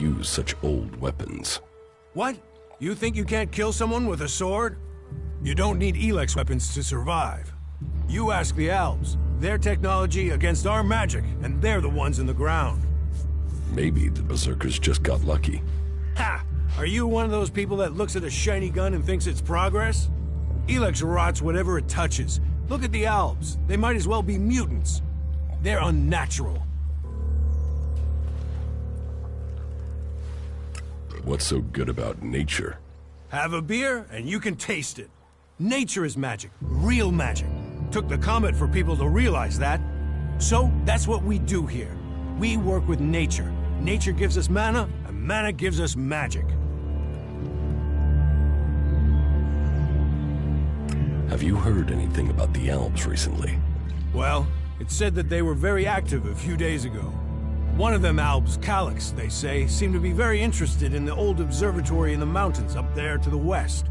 use such old weapons? What? You think you can't kill someone with a sword? You don't need Elex weapons to survive. You ask the elves. Their technology against our magic, and they're the ones in the ground. Maybe the Berserkers just got lucky. Ha! Are you one of those people that looks at a shiny gun and thinks it's progress? Elex rots whatever it touches. Look at the elves. They might as well be mutants. They're unnatural. What's so good about nature? Have a beer, and you can taste it. Nature is magic. Real magic. Took the comet for people to realize that. So, that's what we do here. We work with nature. Nature gives us mana, and mana gives us magic. Have you heard anything about the elves recently? Well, it's said that they were very active a few days ago. One of them elves, Calyx, they say, seemed to be very interested in the old observatory in the mountains up there to the west.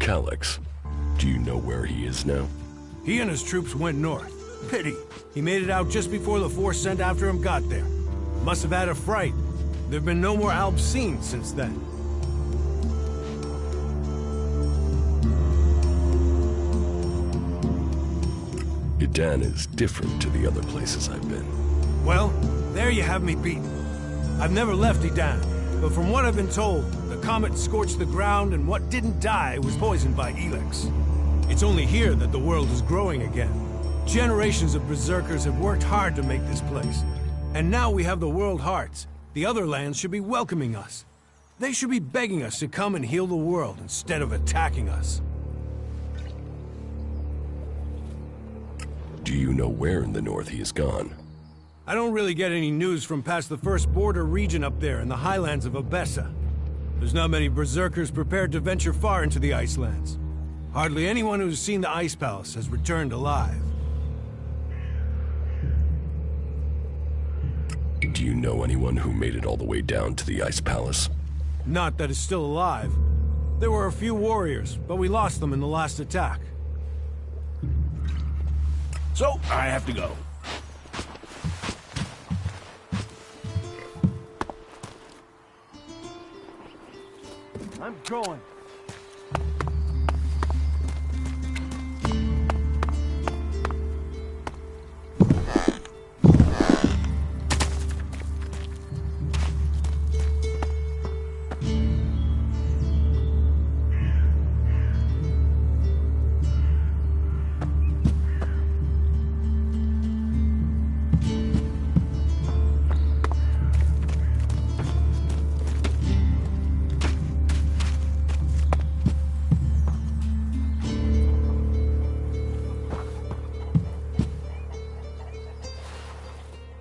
Calyx? Do you know where he is now? He and his troops went north. Pity. He made it out just before the force sent after him got there. Must have had a fright. There have been no more elves seen since then. Idan is different to the other places I've been. Well, there you have me beaten. I've never left Idan, but from what I've been told, the comet scorched the ground and what didn't die was poisoned by Elex. It's only here that the world is growing again. Generations of berserkers have worked hard to make this place. And now we have the World Hearts. The other lands should be welcoming us. They should be begging us to come and heal the world instead of attacking us. Do you know where in the north he is gone? I don't really get any news from past the first border region up there in the highlands of Abessa. There's not many berserkers prepared to venture far into the Icelands. Hardly anyone who's seen the Ice Palace has returned alive. Do you know anyone who made it all the way down to the Ice Palace? Not that is still alive. There were a few warriors, but we lost them in the last attack. So, I have to go. I'm going.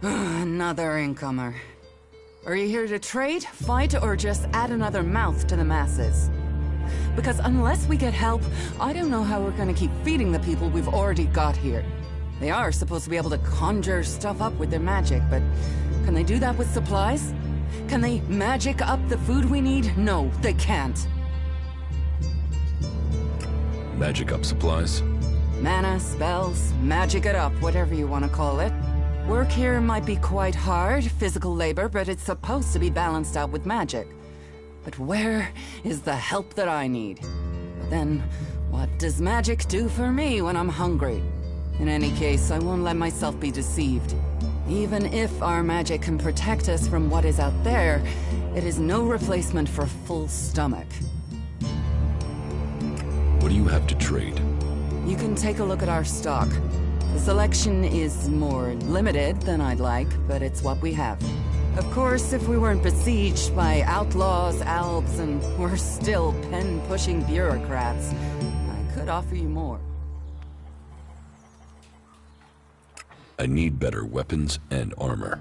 Another incomer. Are you here to trade, fight, or just add another mouth to the masses? Because unless we get help, I don't know how we're gonna keep feeding the people we've already got here. They are supposed to be able to conjure stuff up with their magic, but can they do that with supplies? Can they magic up the food we need? No, they can't. Magic up supplies? Mana, spells, magic it up, whatever you want to call it. Work here might be quite hard, physical labor, but it's supposed to be balanced out with magic. But where is the help that I need? But then, what does magic do for me when I'm hungry? In any case, I won't let myself be deceived. Even if our magic can protect us from what is out there, it is no replacement for a full stomach. What do you have to trade? You can take a look at our stock. The selection is more limited than I'd like, but it's what we have. Of course, if we weren't besieged by outlaws, albs, and we're still pen-pushing bureaucrats, I could offer you more. I need better weapons and armor.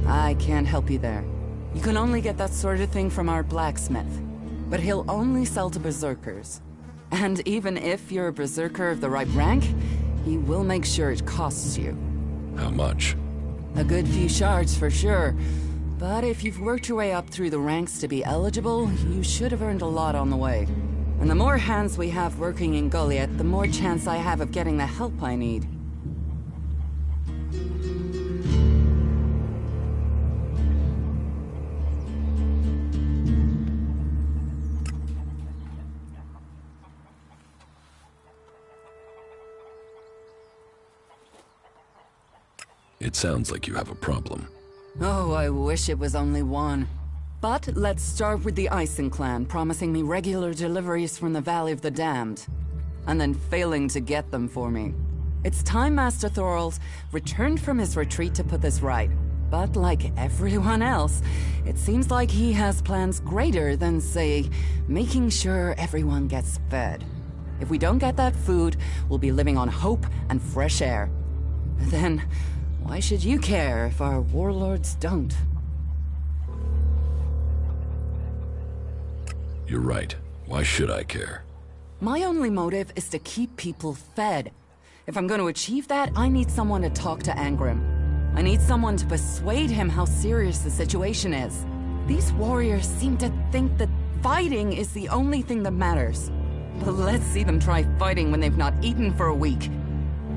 I can't help you there. You can only get that sort of thing from our blacksmith. But he'll only sell to berserkers. And even if you're a berserker of the right rank, he will make sure it costs you. How much? A good few shards for sure. But if you've worked your way up through the ranks to be eligible, you should have earned a lot on the way. And the more hands we have working in Goliath, the more chance I have of getting the help I need. It sounds like you have a problem. Oh, I wish it was only one. But let's start with the Ison clan promising me regular deliveries from the Valley of the Damned, and then failing to get them for me. It's time Master Thorol's returned from his retreat to put this right. But like everyone else, it seems like he has plans greater than, say, making sure everyone gets fed. If we don't get that food, we'll be living on hope and fresh air. Then, why should you care if our warlords don't? You're right. Why should I care? My only motive is to keep people fed. If I'm going to achieve that, I need someone to talk to Angrim. I need someone to persuade him how serious the situation is. These warriors seem to think that fighting is the only thing that matters. But let's see them try fighting when they've not eaten for a week.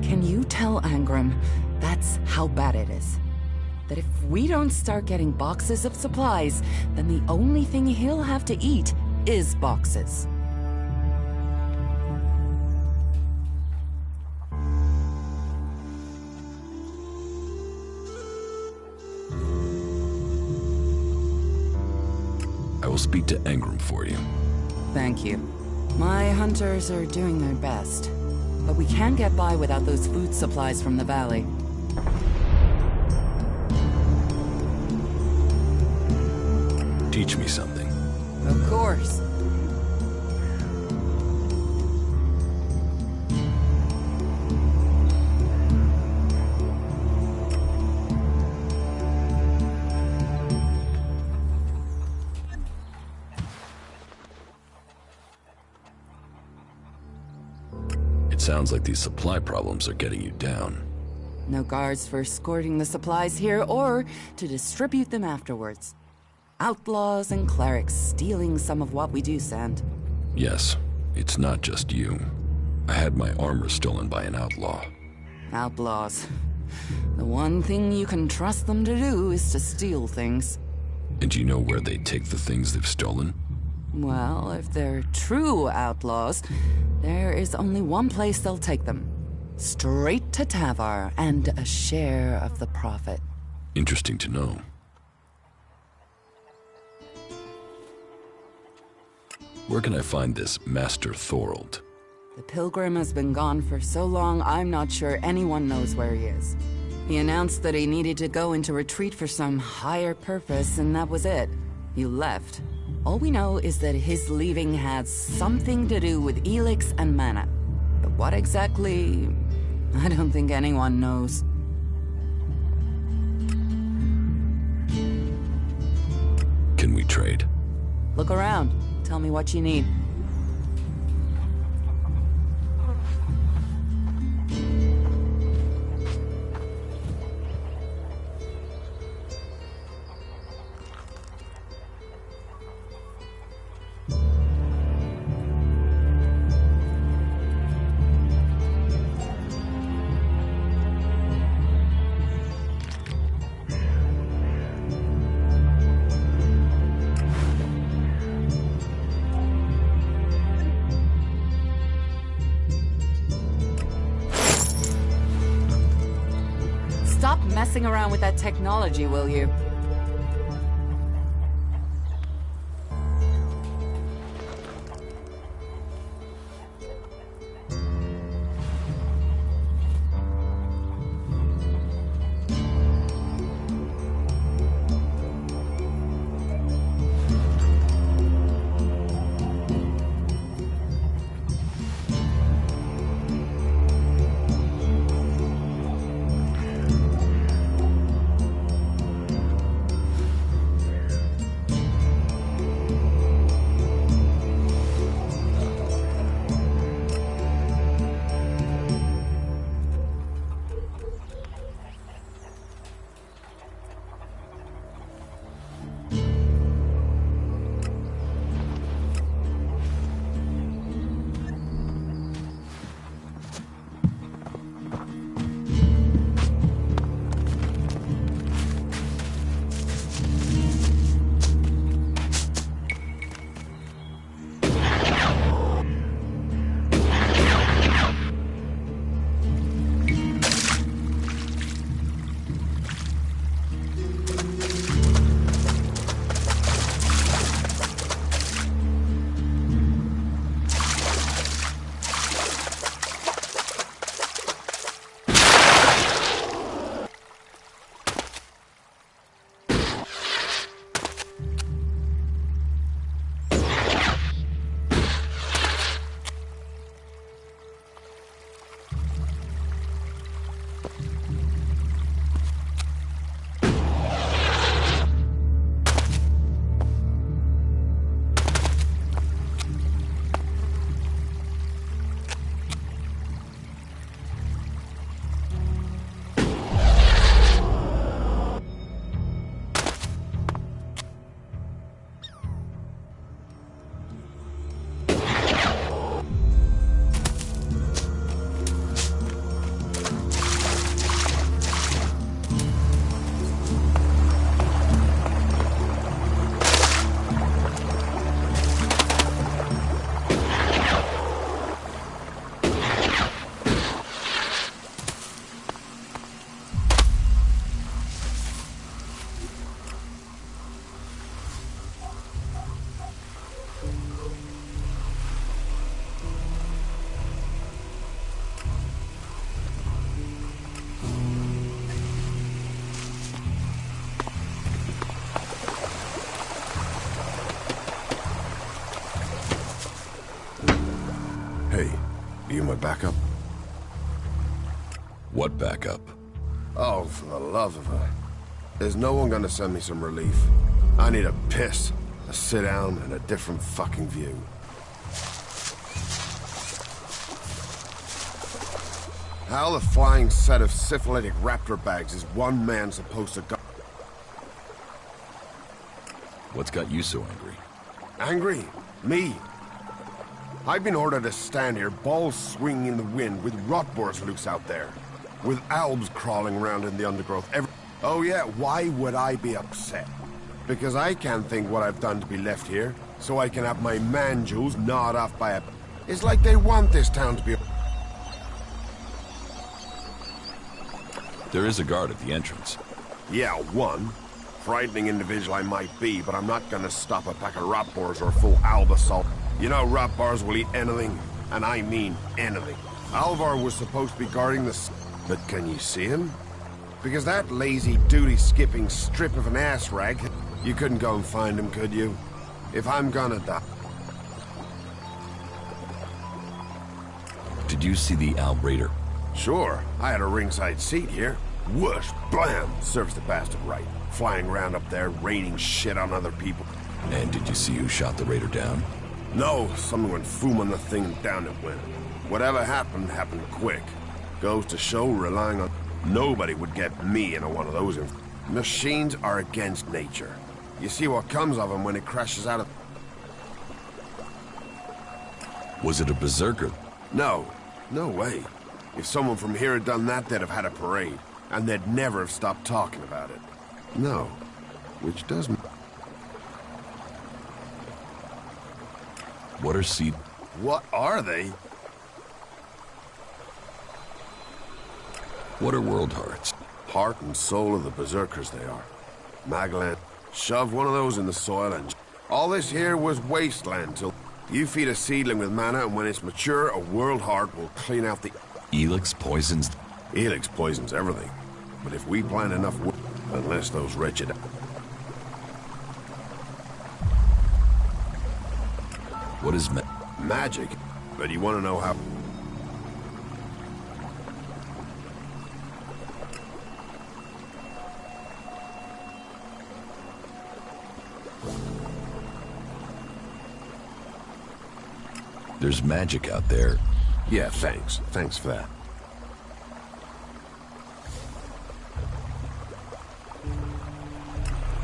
Can you tell Angrim that's how bad it is? That if we don't start getting boxes of supplies, then the only thing he'll have to eat is boxes. I will speak to Angrim for you. Thank you. My hunters are doing their best, but we can't get by without those food supplies from the valley. Teach me something. Of course. It sounds like these supply problems are getting you down. No guards for escorting the supplies here or to distribute them afterwards. Outlaws and clerics stealing some of what we do send. Yes, it's not just you. I had my armor stolen by an outlaw. Outlaws. The one thing you can trust them to do is to steal things. And do you know where they take the things they've stolen? Well, if they're true outlaws, there is only one place they'll take them. Straight to Tavar and a share of the profit. Interesting to know. Where can I find this Master Thorold? The pilgrim has been gone for so long, I'm not sure anyone knows where he is. He announced that he needed to go into retreat for some higher purpose, and that was it. He left. All we know is that his leaving had something to do with Elex and mana. But what exactly, I don't think anyone knows. Can we trade? Look around. Tell me what you need. Stop messing around with that technology, will you? Hey, are you my backup? What backup? Oh, for the love of her. There's no one gonna send me some relief. I need a piss, a sit down, and a different fucking view. How the flying set of syphilitic raptor bags is one man supposed to go? What's got you so angry? Angry? Me? I've been ordered to stand here, balls swinging in the wind, with rot boars loose out there. With albs crawling around in the undergrowth. Oh yeah, why would I be upset? Because I can't think what I've done to be left here, so I can have my man-jewels gnawed off by a... It's like they want this town to be... There is a guard at the entrance. Yeah, one. Frightening individual I might be, but I'm not gonna stop a pack of rot boars or a full alb assault. You know rot boars will eat anything, and I mean anything. Alvar was supposed to be guarding the... But can you see him? Because that lazy, duty-skipping strip of an ass rag... You couldn't go and find him, could you? If I'm gonna die... Did you see the Alb Raider? Sure, I had a ringside seat here. Whoosh, blam, serves the bastard right. Flying around up there, raining shit on other people. And did you see who shot the Raider down? No, someone went foom on the thing and down it went. Whatever happened, happened quick. Goes to show relying on... Nobody would get me into one of those... Machines are against nature. You see what comes of them when it crashes out of... Was it a berserker? No, no way. If someone from here had done that, they'd have had a parade. And they'd never have stopped talking about it. No, which doesn't... What are seed... What are they? What are world hearts? Heart and soul of the berserkers they are. Magalan, shove one of those in the soil and... All this here was wasteland till... You feed a seedling with mana, and when it's mature, a world heart will clean out the... Elex poisons... Elex poisons everything. But if we plant enough wood... Unless those wretched... What is magic? But you want to know how... There's magic out there. Yeah, thanks. Thanks for that.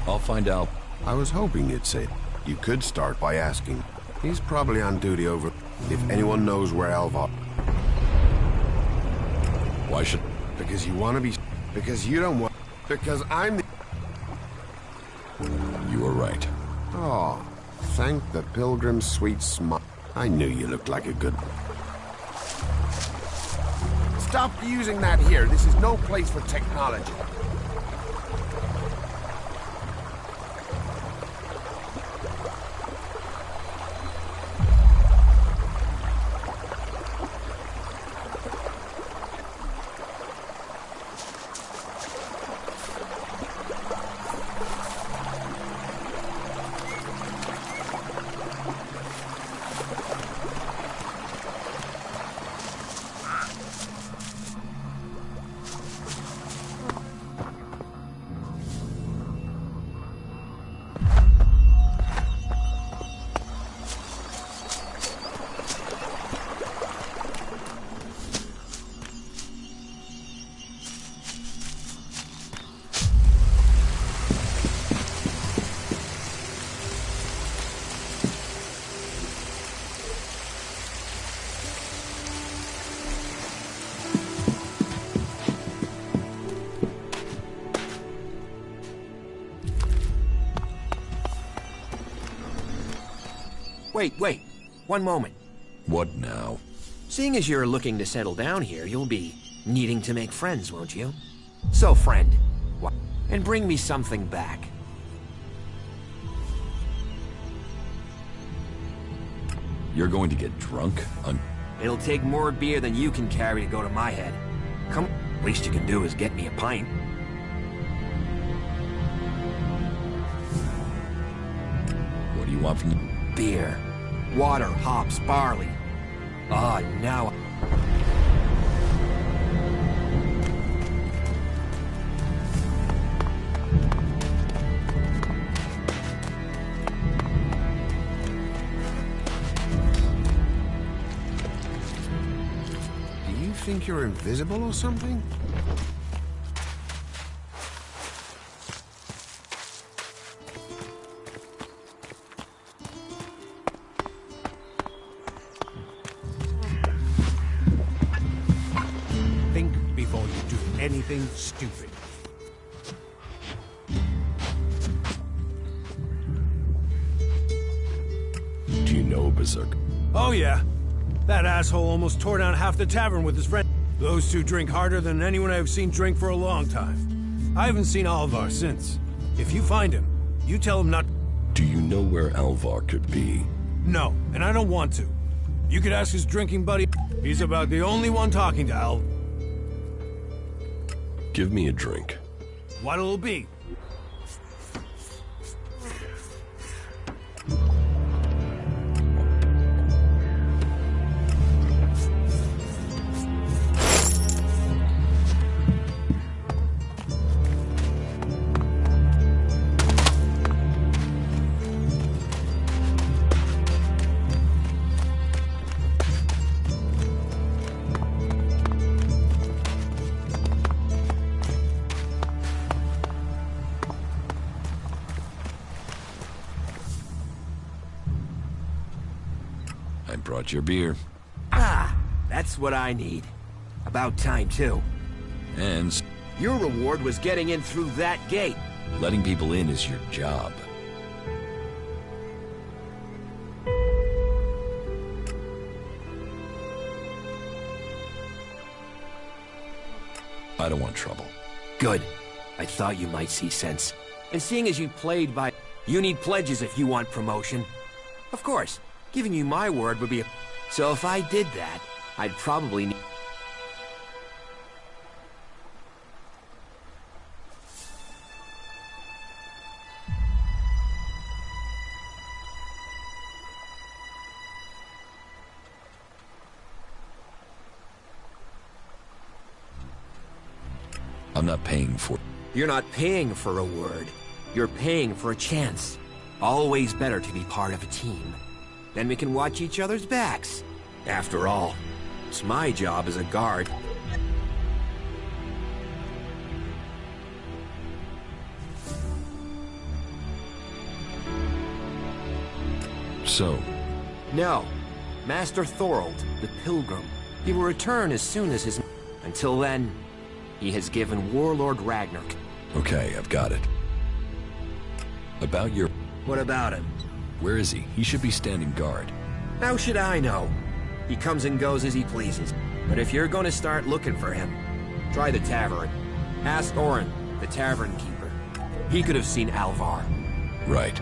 I'll find out. I was hoping you'd say it. You could start by asking. He's probably on duty over... If anyone knows where Alvar... Why should... Because you want to be... Because you don't want... Because I'm the... You were right. Oh, thank the pilgrim's sweet smile. I knew you looked like a good... Stop using that here. This is no place for technology. Wait. One moment. What now? Seeing as you're looking to settle down here, you'll be needing to make friends, won't you? So, friend, and bring me something back. You're going to get drunk? It'll take more beer than you can carry to go to my head. Come, least you can do is get me a pint. What do you want from the... Beer, water, hops, barley. Ah, now... Do you think you're invisible or something? Think before you do anything stupid. Do you know Berserk? Oh yeah. That asshole almost tore down half the tavern with his friend. Those two drink harder than anyone I've seen drink for a long time. I haven't seen Alvar since. If you find him, you tell him not... Do you know where Alvar could be? No, and I don't want to. You could ask his drinking buddy. He's about the only one talking to Al. Give me a drink. What'll it be? I brought your beer. Ah, that's what I need. About time, too. And Your reward was getting in through that gate. letting people in is your job. I don't want trouble. Good. I thought you might see sense. And seeing as you played by... You need pledges if you want promotion. Of course, giving you my word would be a... So if I did that, I'd probably need... I'm not paying for... You're not paying for a word. You're paying for a chance. Always better to be part of a team. Then we can watch each other's backs. After all, it's my job as a guard. So, No. Master Thorold, the Pilgrim. He will return as soon as his... Until then, he has given Warlord Ragnar... okay, I've got it. About your... What about him? Where is he? He should be standing guard. How should I know? He comes and goes as he pleases. But if you're going to start looking for him, try the tavern. Ask Orin, the tavern keeper. He could have seen Alvar. Right.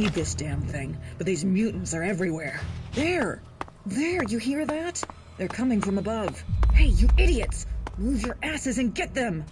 need this damn thing, but these mutants are everywhere. There! There, you hear that? They're coming from above. Hey, you idiots! Move your asses and get them!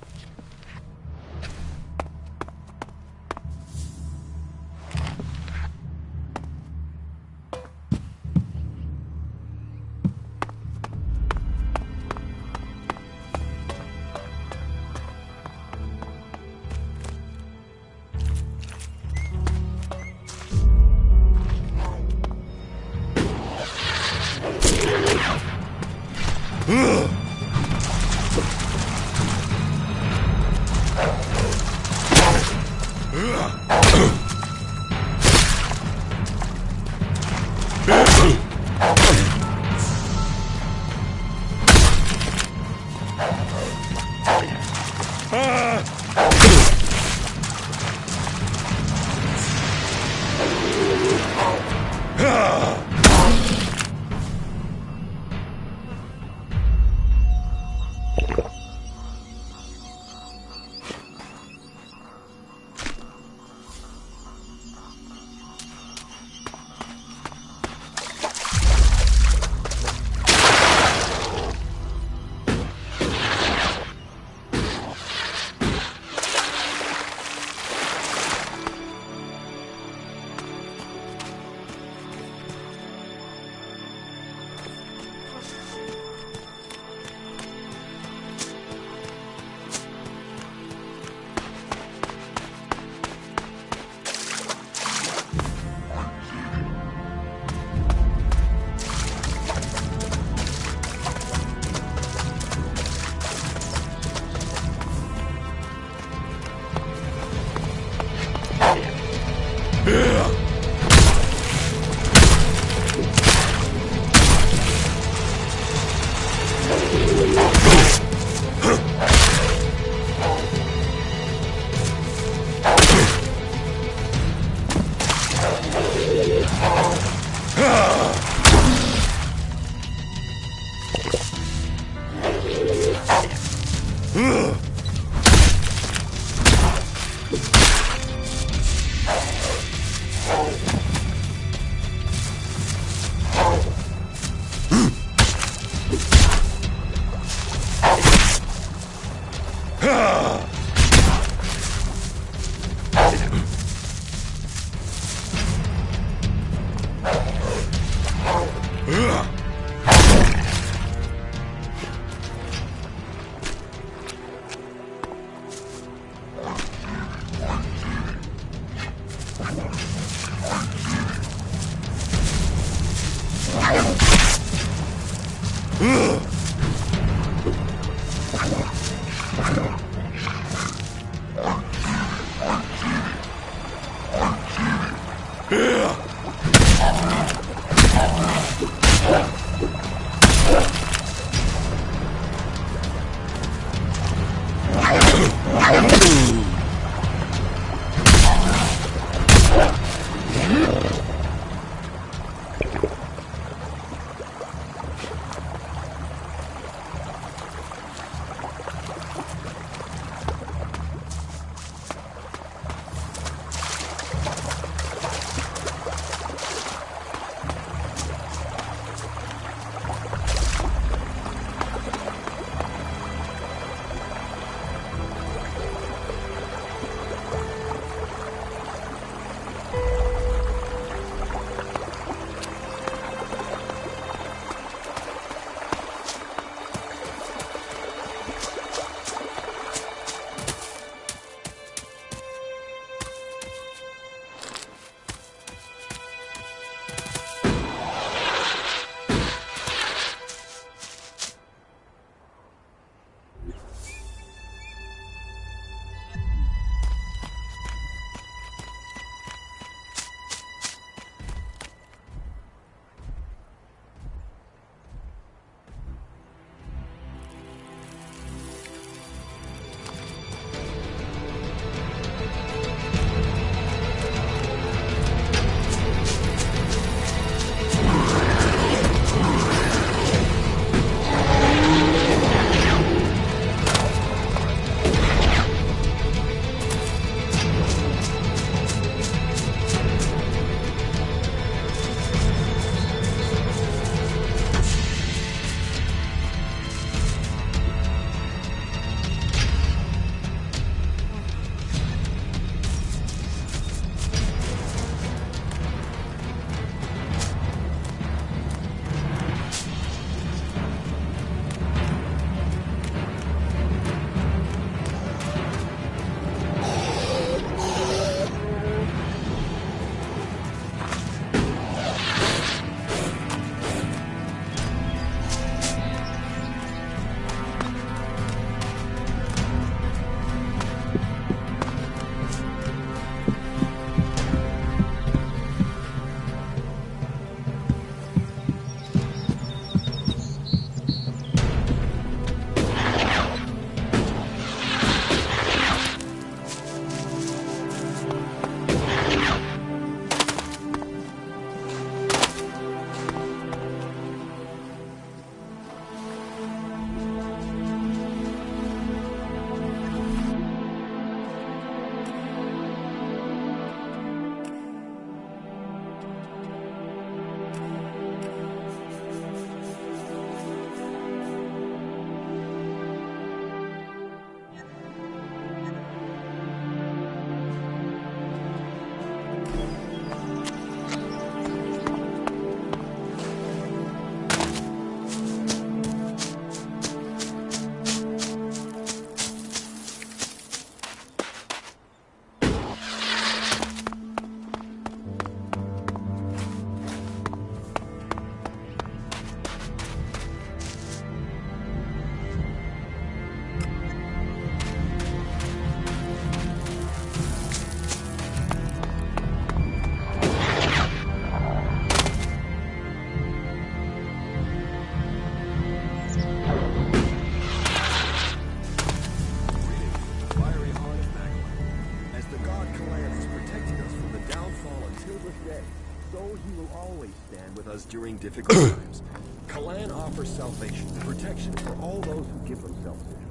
difficult times. Clan offers salvation, protection for all those who give themselves to him.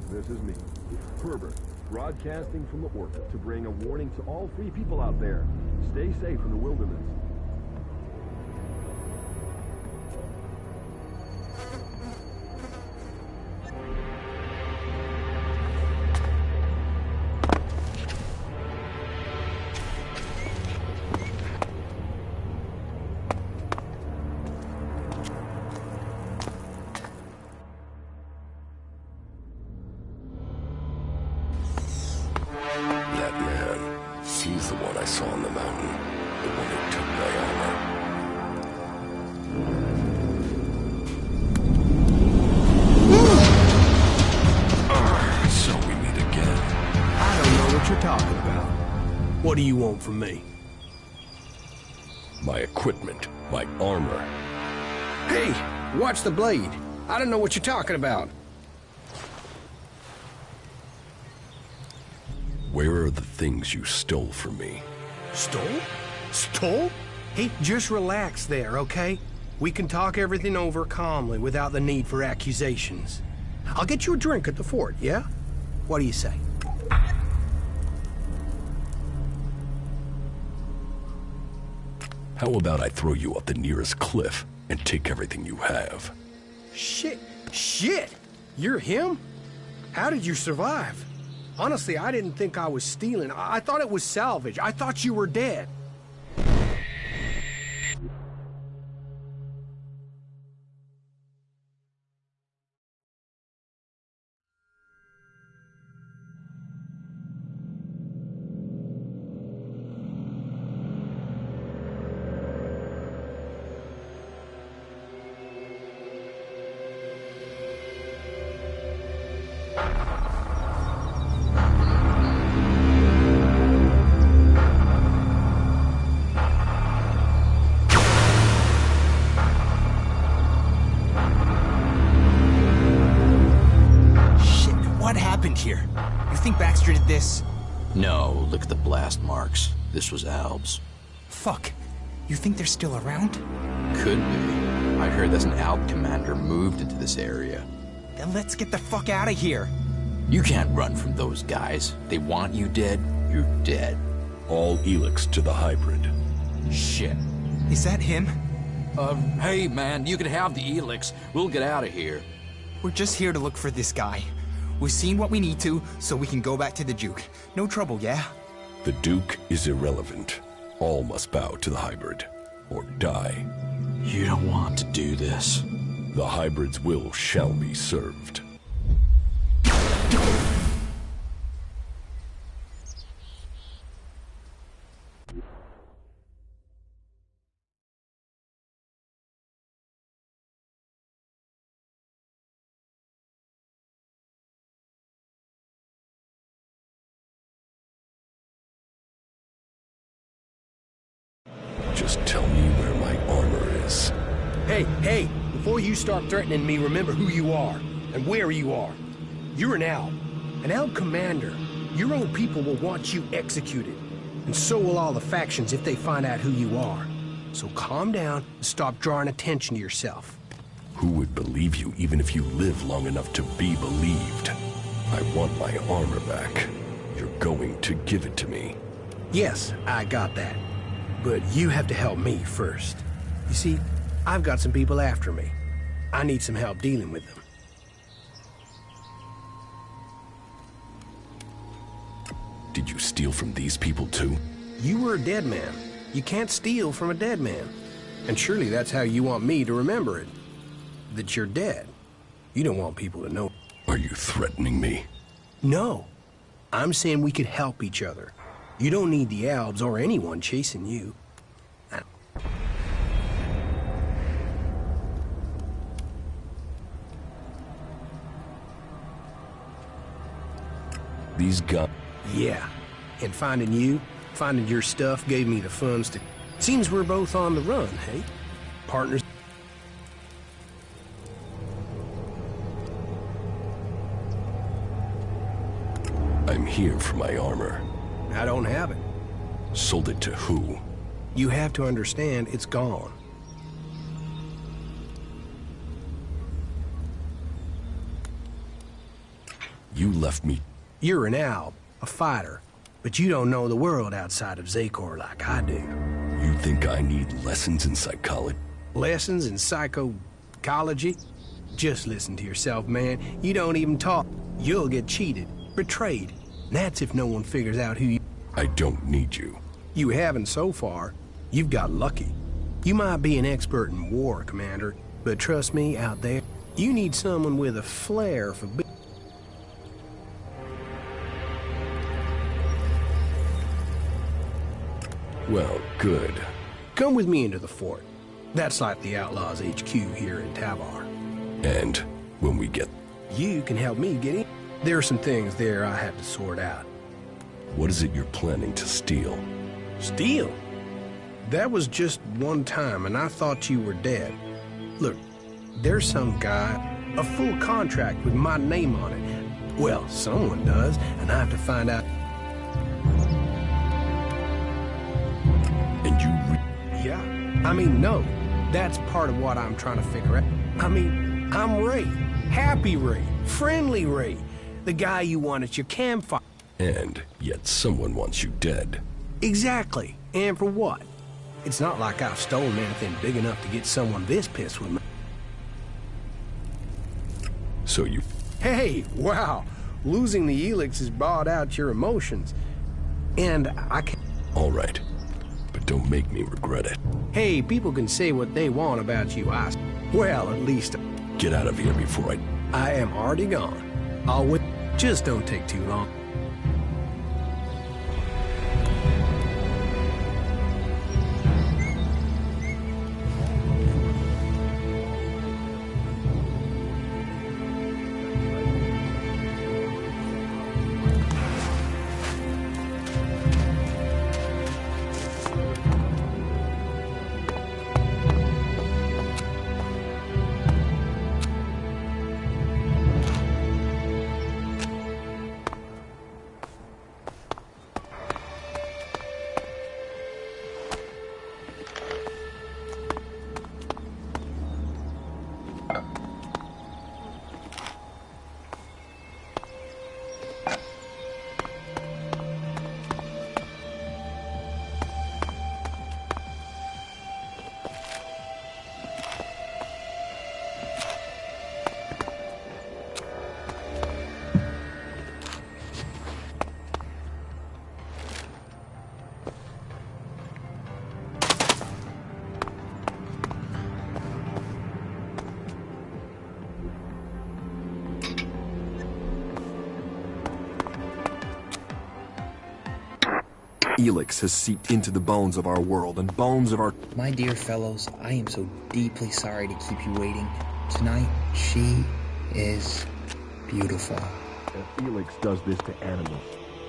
This is me, Herbert, broadcasting from the orbit to bring a warning to all free people out there. Stay safe in the wilderness. That man, he's the one I saw on the mountain. The one who took my armor. So we meet again. I don't know what you're talking about. What do you want from me? My equipment, my armor. Hey, watch the blade. I don't know what you're talking about. Where are the things you stole from me? Stole? Stole? Hey, just relax there, okay? We can talk everything over calmly without the need for accusations. I'll get you a drink at the fort, yeah? What do you say? How about I throw you off the nearest cliff and take everything you have? Shit! You're him? How did you survive? Honestly, I didn't think I was stealing. I thought it was salvage. I thought you were dead. Here. You think Baxter did this? No, look at the blast marks. This was Alb's. Fuck. You think they're still around? Could be. I heard that an Alb commander moved into this area. Then let's get the fuck out of here. You can't run from those guys. They want you dead, you're dead. All Elex to the hybrid. Shit. Is that him? Hey man, you can have the Elex. We'll get out of here. We're just here to look for this guy. We've seen what we need to, so we can go back to the Duke. No trouble, yeah? The Duke is irrelevant. All must bow to the hybrid, or die. You don't want to do this. The hybrid's will shall be served. Just tell me where my armor is. Hey, before you start threatening me, remember who you are and where you are. You're an Alb commander. Your own people will want you executed, and so will all the factions if they find out who you are. So calm down and stop drawing attention to yourself. Who would believe you even if you live long enough to be believed? I want my armor back. You're going to give it to me. Yes, I got that. But you have to help me first. You see, I've got some people after me. I need some help dealing with them. Did you steal from these people too? You were a dead man. You can't steal from a dead man. And surely that's how you want me to remember it. That you're dead. You don't want people to know. Are you threatening me? No. I'm saying we could help each other. You don't need the Albs or anyone chasing you. These guys... Yeah. And finding your stuff gave me the funds to... Seems we're both on the run, hey? Partners... I'm here for my armor. I don't have it. Sold it to who? You have to understand it's gone. You left me. You're an owl, a fighter, but you don't know the world outside of Zakor like I do. You think I need lessons in psychology? Lessons in psychology? Just listen to yourself, man. You don't even talk. You'll get cheated, betrayed. And that's if no one figures out who you... I don't need you. You haven't so far. You've got lucky. You might be an expert in war, Commander, but trust me, out there, you need someone with a flair for... Well, good. Come with me into the fort. That's like the Outlaws HQ here in Tavar. And when we get... You can help me get in. There are some things there I have to sort out. What is it you're planning to steal? Steal? That was just one time, and I thought you were dead. Look, there's some guy, a full contract with my name on it. Well, someone does, and I have to find out... And you Yeah, I mean, no. That's part of what I'm trying to figure out. I mean, I'm Ray. Happy Ray. Friendly Ray. The guy you want at your campfire. And yet someone wants you dead. Exactly. And for what? It's not like I've stolen anything big enough to get someone this pissed with me. So you... Hey, wow. Losing the Elex has brought out your emotions. And I can't... All right. But don't make me regret it. Hey, people can say what they want about you, Well, at least... Get out of here before I am already gone. I'll wait. Just don't take too long. Elex has seeped into the bones of our world and bones of our... My dear fellows, I am so deeply sorry to keep you waiting. Tonight, she is beautiful. If Elex does this to animals,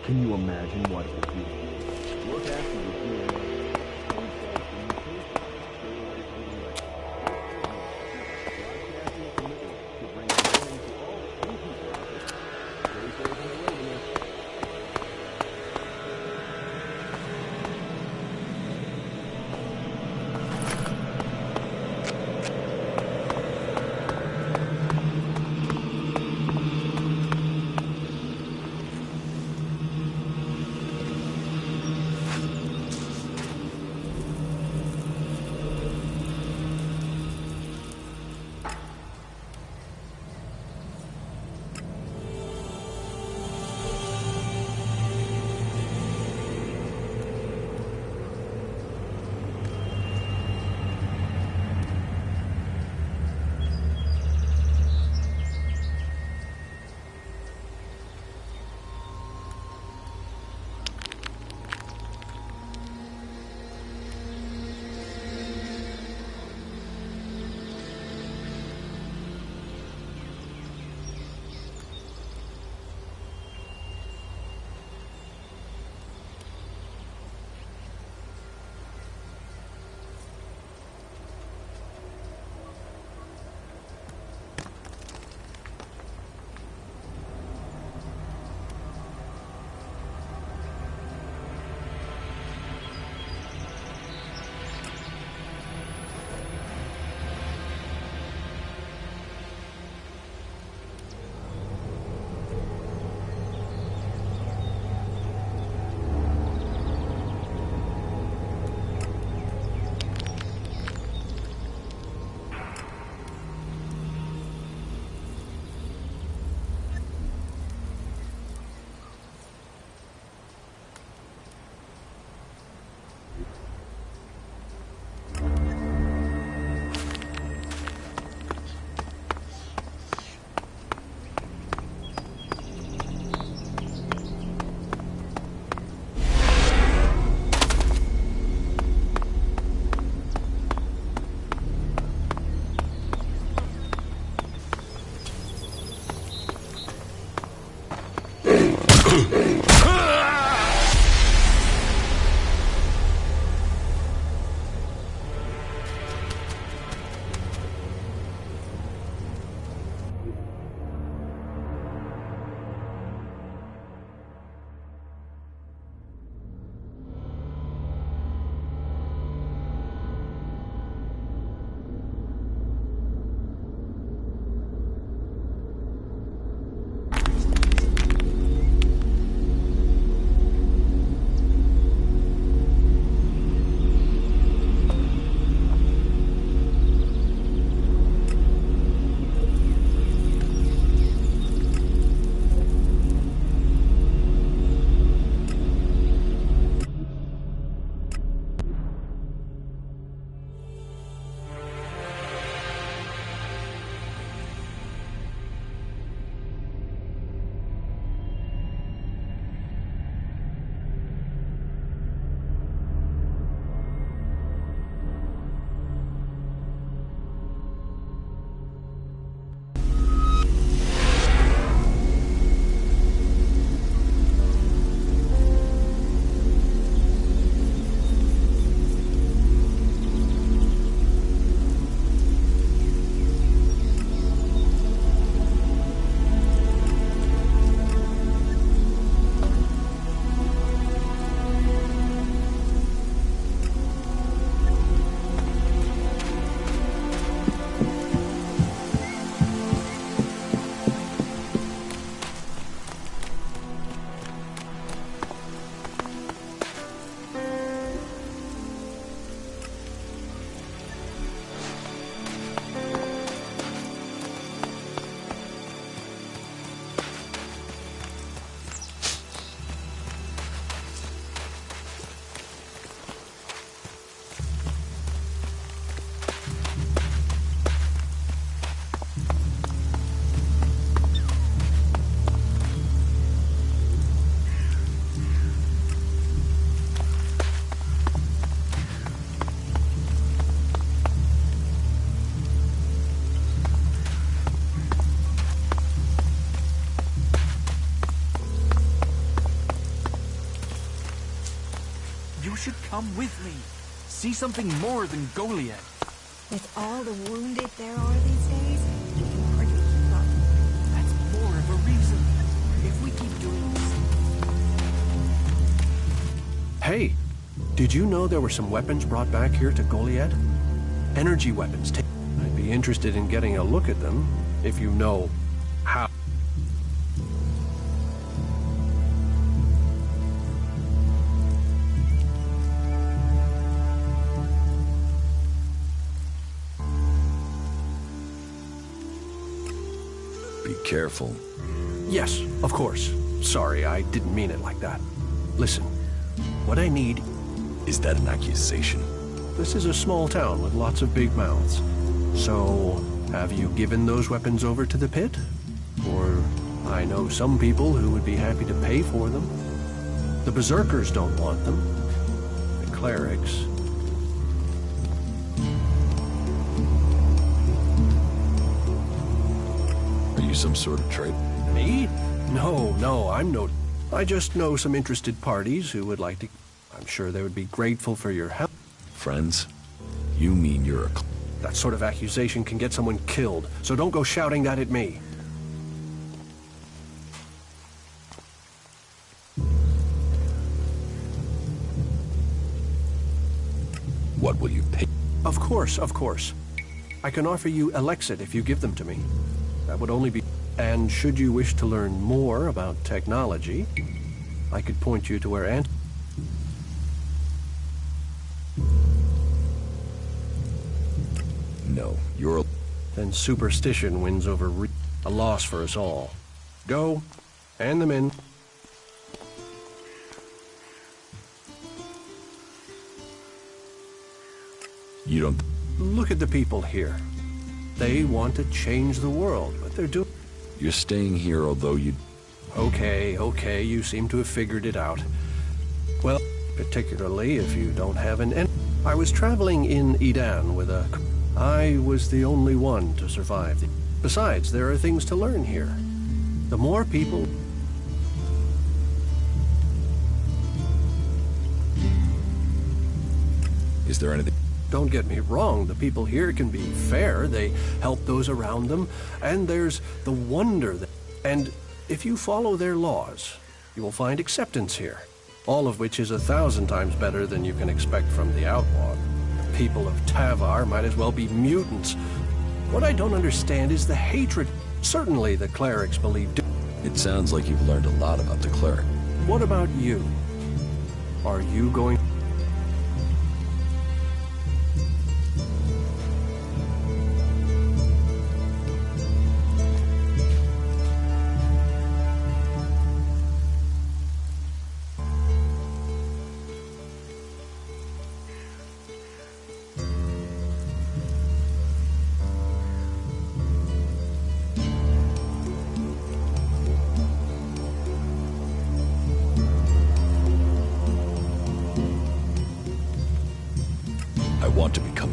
can you imagine what it would do? Look after the DNA. should come with me. See something more than Goliad. With all the wounded there are these days, you can hardly keep up. That's more of a reason. If we keep doing this... Hey, did you know there were some weapons brought back here to Goliad? Energy weapons. I'd be interested in getting a look at them, if you know how. Be careful. Yes, of course. Sorry, I didn't mean it like that. Listen, what I need... Is that an accusation? This is a small town with lots of big mouths. So, have you given those weapons over to the pit? Or, I know some people who would be happy to pay for them. The berserkers don't want them. The clerics... Are you some sort of traitor? Me? No, I'm no... I just know some interested parties who would like to... I'm sure they would be grateful for your help. Friends? You mean you're a... That sort of accusation can get someone killed, so don't go shouting that at me. What will you pay? Of course. I can offer you Elex if you give them to me. That would only be... And should you wish to learn more about technology, I could point you to where Ant... No, you're a... Then superstition wins over a loss for us all. Go, hand them in. You don't... Look at the people here. They want to change the world, but they're doing... You're staying here, although you... Okay, you seem to have figured it out. Well, particularly if you don't have an... I was traveling in Edan with a... I was the only one to survive. Besides, there are things to learn here. The more people... Is there anything... Don't get me wrong, the people here can be fair, they help those around them, and there's the wonder that... And if you follow their laws, you will find acceptance here. All of which is 1,000 times better than you can expect from the outlaw. The people of Tavar might as well be mutants. What I don't understand is the hatred. Certainly the clerics believe... It sounds like you've learned a lot about the cleric. What about you? Are you going...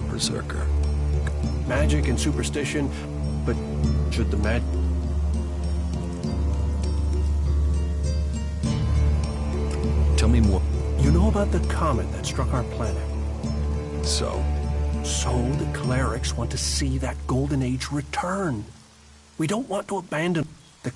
Berserker. Magic and superstition, but should the Tell me more. You know about the comet that struck our planet? So the clerics want to see that golden age return. We don't want to abandon the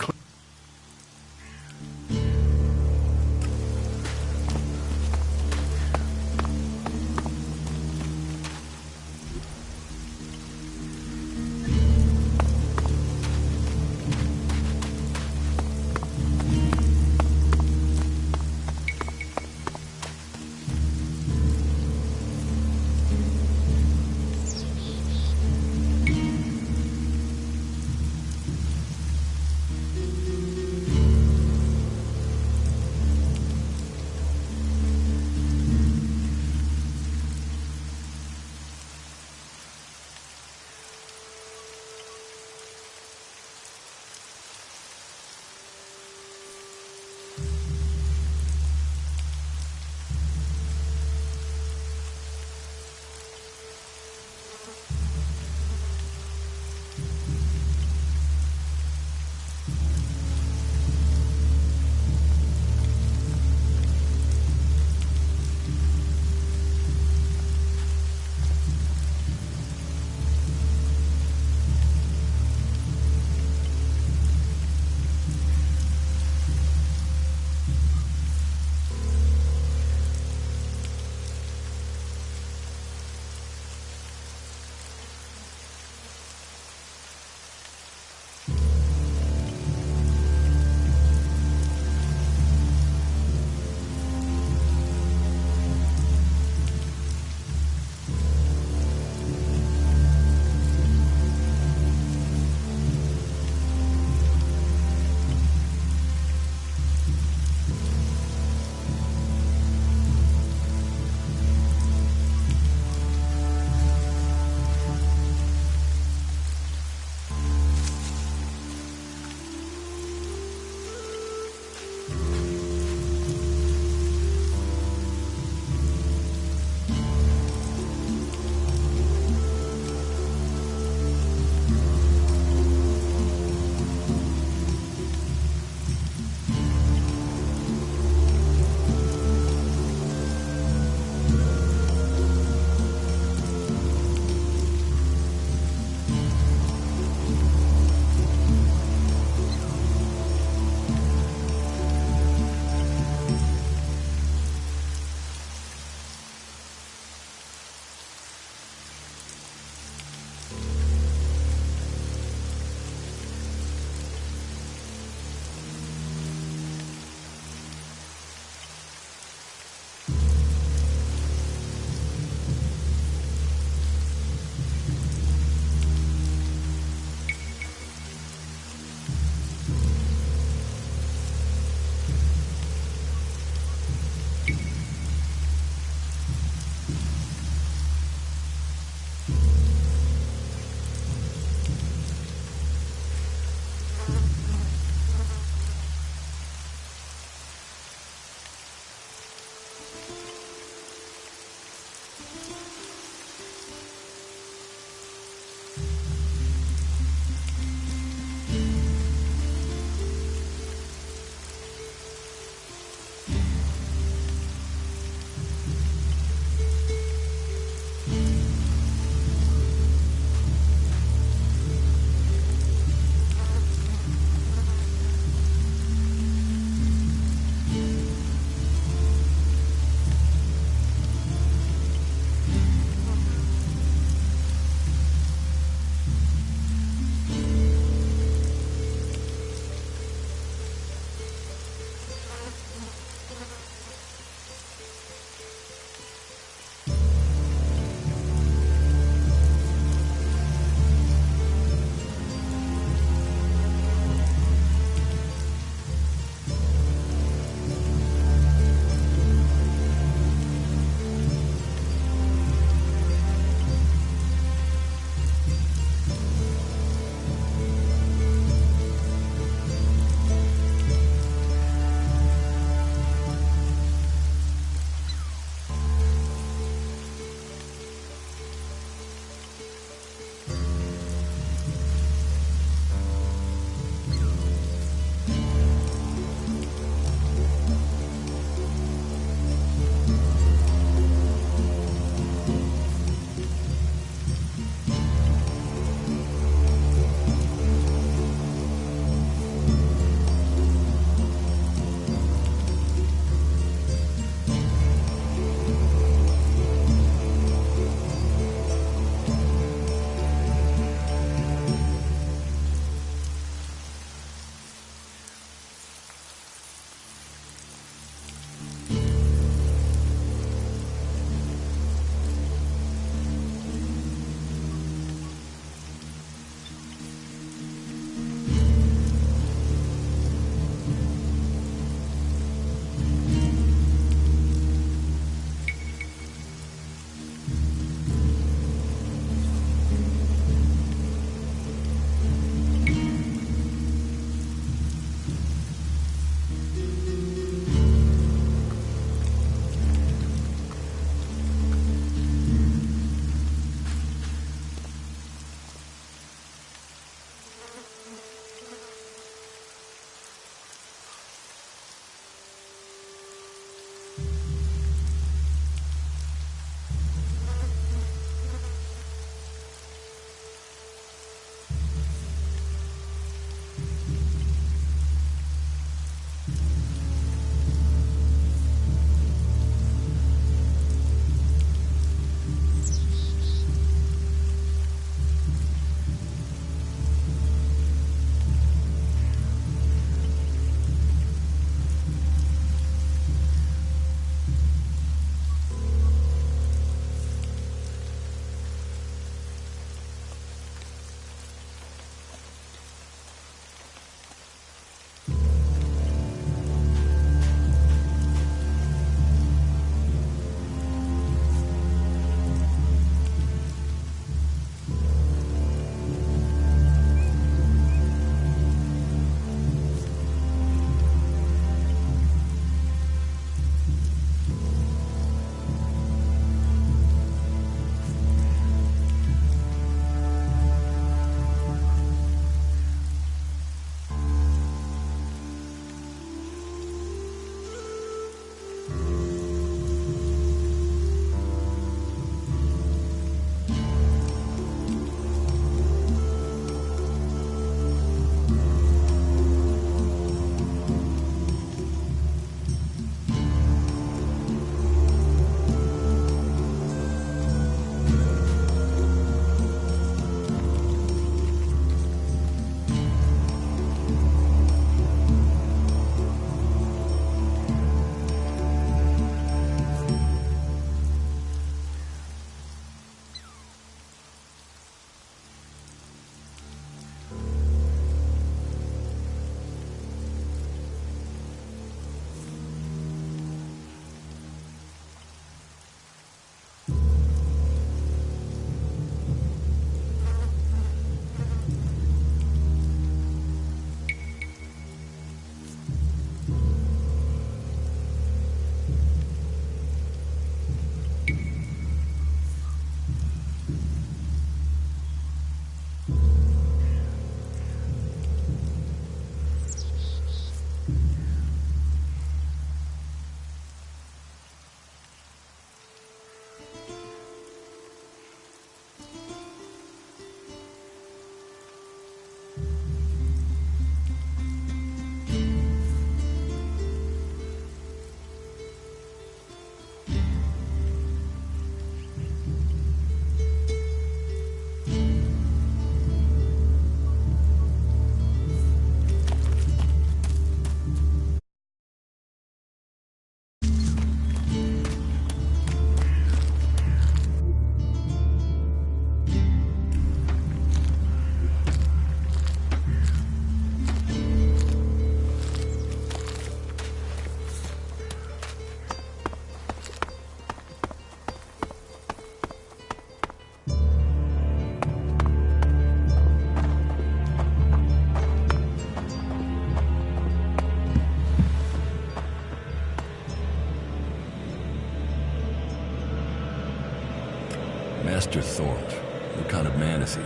Master Thorpe. What kind of man is he?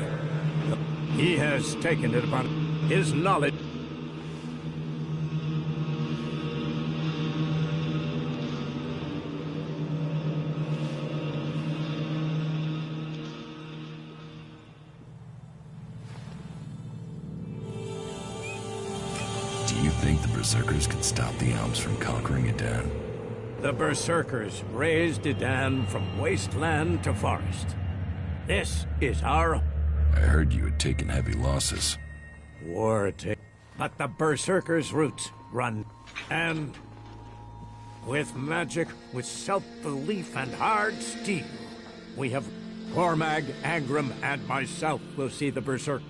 He has taken it upon his knowledge. Do you think the Berserkers could stop the Alps from conquering Edan? The Berserkers raised Edan from wasteland to forest. This is our I heard you had taken heavy losses. But the Berserkers' roots run, and with magic, with self-belief and hard steel, we have Cormag, Angram, and myself will see the Berserk.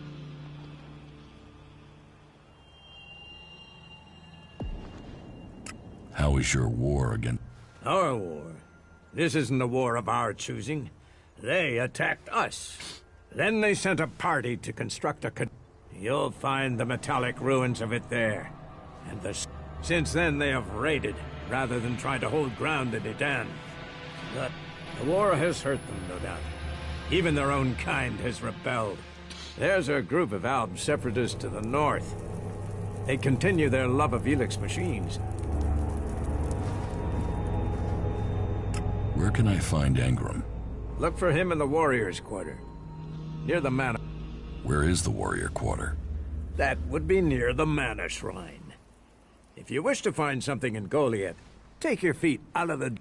How is your war against... Our war? This isn't a war of our choosing. They attacked us. Then they sent a party to construct a You'll find the metallic ruins of it there. And since then they have raided, rather than try to hold ground in Edan. But the war has hurt them, no doubt. Even their own kind has rebelled. There's a group of Alb separatists to the north. They continue their love of Elex machines. Where can I find Angram? Look for him in the Warriors' Quarter. Near the Mana. Where is the Warrior Quarter? That would be near the Mana Shrine. If you wish to find something in Goliath, take your feet out of the...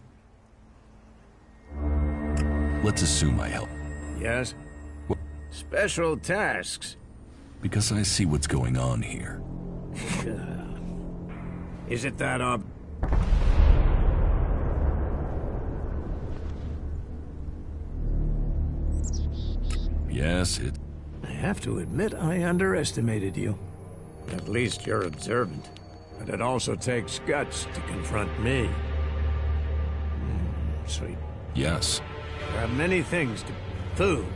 Let's assume I help. Yes? What? Special tasks. Because I see what's going on here. Is it that Yes, it... I have to admit I underestimated you. At least you're observant. But it also takes guts to confront me. Sweet. Yes. There are many things to... Food,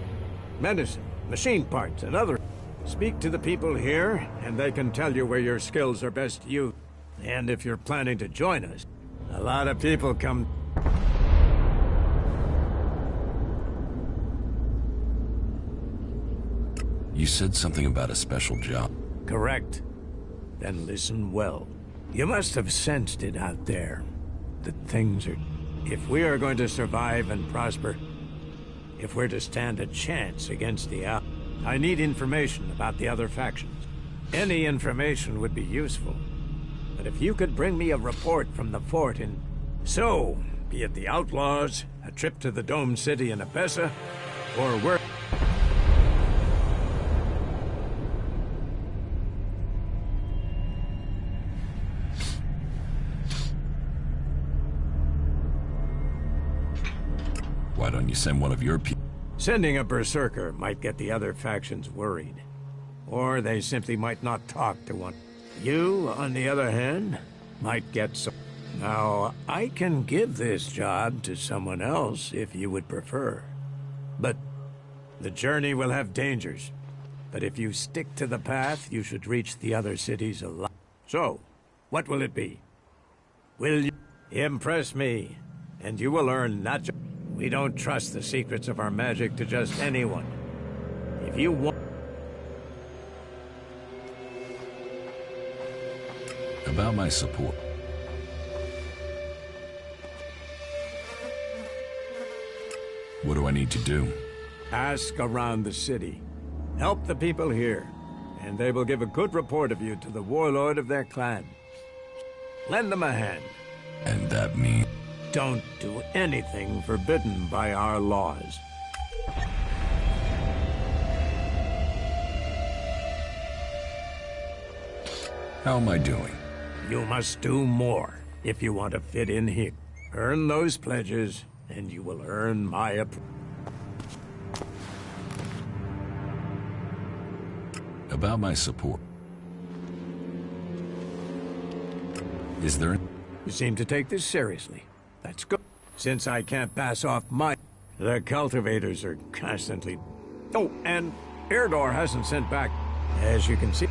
medicine, machine parts, and other... Speak to the people here, and they can tell you where your skills are best used. And if you're planning to join us, a lot of people come... You said something about a special job. Correct. Then listen well. You must have sensed it out there. That things are... If we are going to survive and prosper, if we're to stand a chance against the Alp, I need information about the other factions. Any information would be useful. But if you could bring me a report from the fort in... So, be it the Outlaws, a trip to the Dome City in Abessa, or where... Why don't you send one of your people? Sending a berserker might get the other factions worried. Or they simply might not talk to one. You, on the other hand, might get some... Now, I can give this job to someone else if you would prefer. But the journey will have dangers. But if you stick to the path, you should reach the other cities alive. So, what will it be? Will you impress me? And you will learn not just... We don't trust the secrets of our magic to just anyone. If you want... About my support. What do I need to do? Ask around the city. Help the people here, and they will give a good report of you to the warlord of their clan. Lend them a hand. And that means... Don't do anything forbidden by our laws. How am I doing? You must do more if you want to fit in here. Earn those pledges, and you will earn my approval. About my support. Is there... You seem to take this seriously. That's good. Since I can't pass off my... The cultivators are constantly... Oh, and Erdor hasn't sent back, as you can see.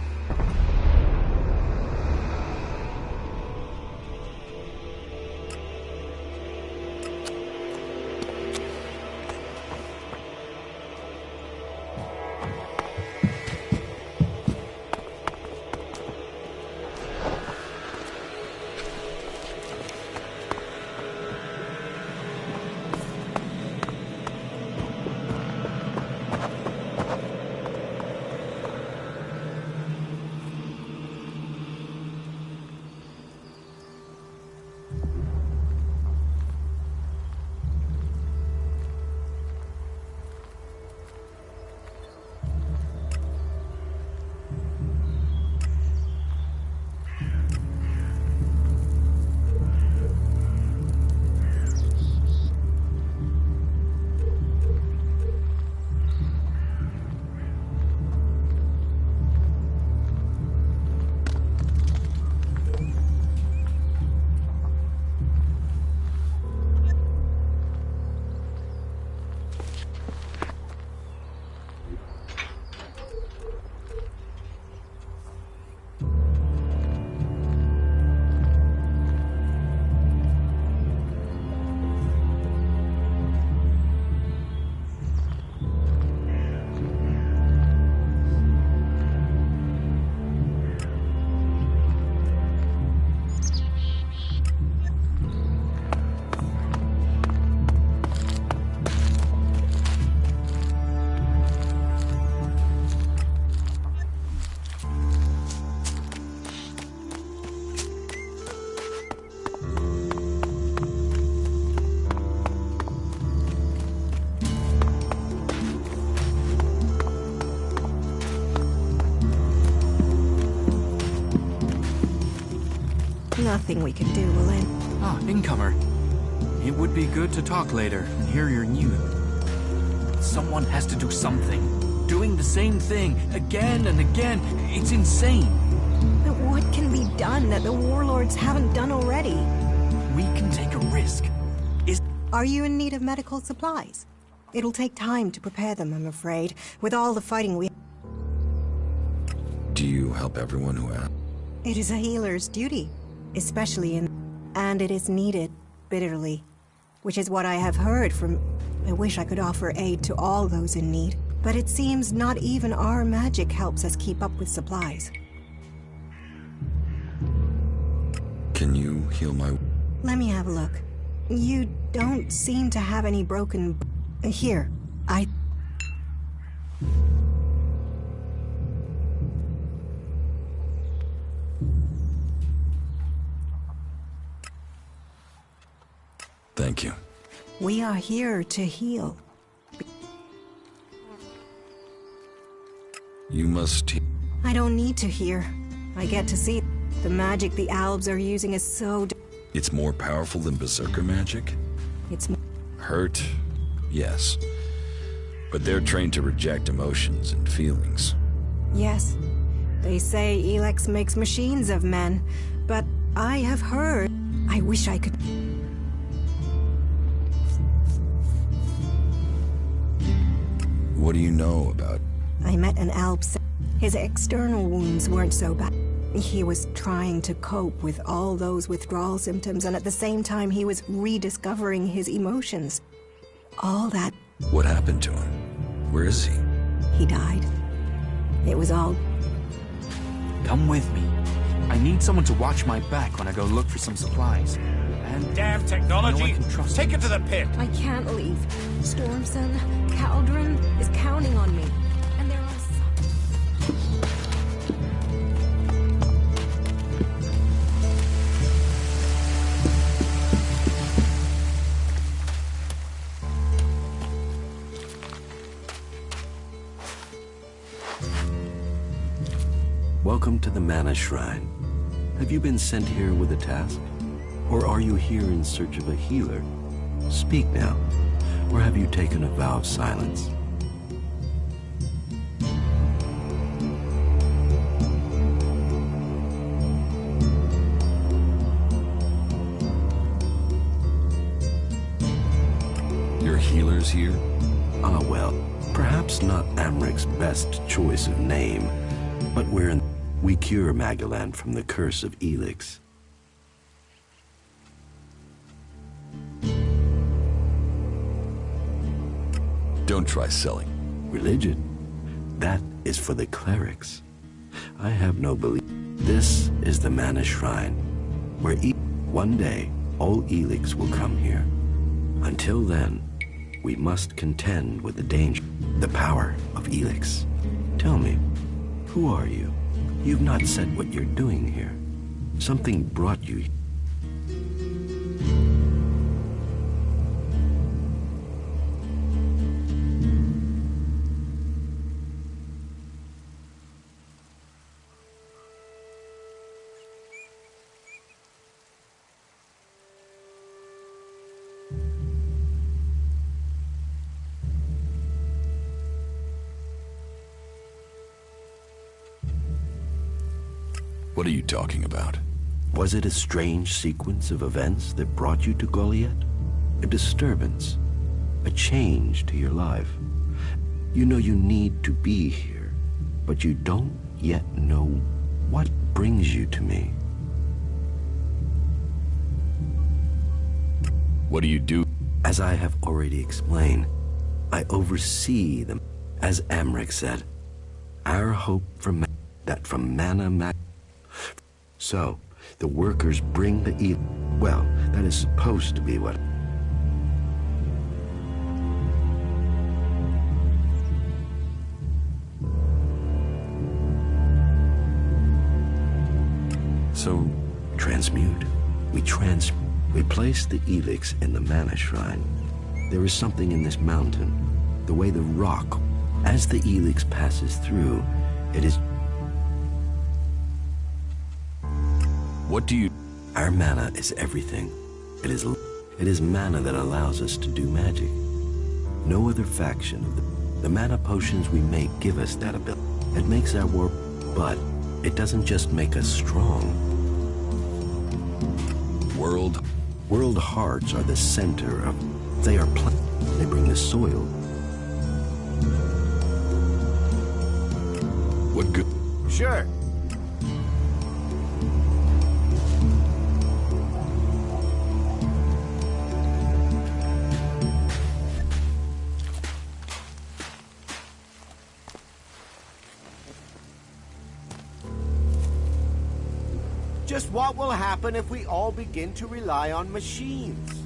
Nothing we can do will end. Ah, incomer. It would be good to talk later and hear your news. Someone has to do something. Doing the same thing again and again. It's insane. But what can be done that the warlords haven't done already? We can take a risk. Are you in need of medical supplies? It'll take time to prepare them, I'm afraid, with all the fighting we... Do you help everyone who asks? It is a healer's duty, especially in... And it is needed bitterly, which is what I have heard from... I wish I could offer aid to all those in need, but it seems not even our magic helps us keep up with supplies. Can you heal my... Let me have a look. You don't seem to have any broken... Here, Thank you. We are here to heal. You must... I don't need to hear. I get to see the magic the Albs are using is so... It's more powerful than Berserker magic? It's... Hurt? Yes. But they're trained to reject emotions and feelings. Yes. They say Elex makes machines of men, but I have heard... I wish I could... What do you know about... I met an Alb. His external wounds weren't so bad. He was trying to cope with all those withdrawal symptoms, and at the same time he was rediscovering his emotions. All that... What happened to him? Where is he? He died. It was all... Come with me. I need someone to watch my back when I go look for some supplies. And damn technology! Take it to the pit! I can't leave. Stormson, Caldron is counting on me. And there are Welcome to the Mana Shrine. Have you been sent here with a task? Or are you here in search of a healer? Speak now. Or have you taken a vow of silence? Your healer's here? Ah, well, perhaps not Amric's best choice of name, but we cure Magellan from the curse of Elex. Don't try selling. Religion? That is for the clerics. I have no belief. This is the Mana Shrine, where one day all Elex will come here. Until then, we must contend with the danger, the power of Elex. Tell me, who are you? You've not said what you're doing here. Something brought you here. What are you talking about? Was it a strange sequence of events that brought you to Goliath? A disturbance? A change to your life? You know you need to be here, but you don't yet know what brings you to me. What do you do? As I have already explained, I oversee them. As Amric said, our hope from that from Mana So, the workers bring the well, that is supposed to be what... So, transmute. We place the Elex in the Mana Shrine. There is something in this mountain, the way the rock, as the Elex passes through, it is... What do you... Our mana is everything. It is mana that allows us to do magic. No other faction of the mana potions we make give us that ability. It makes our work, but it doesn't just make us strong. World hearts are the center of. They are they bring the soil. What good? Sure. Just what will happen if we all begin to rely on machines?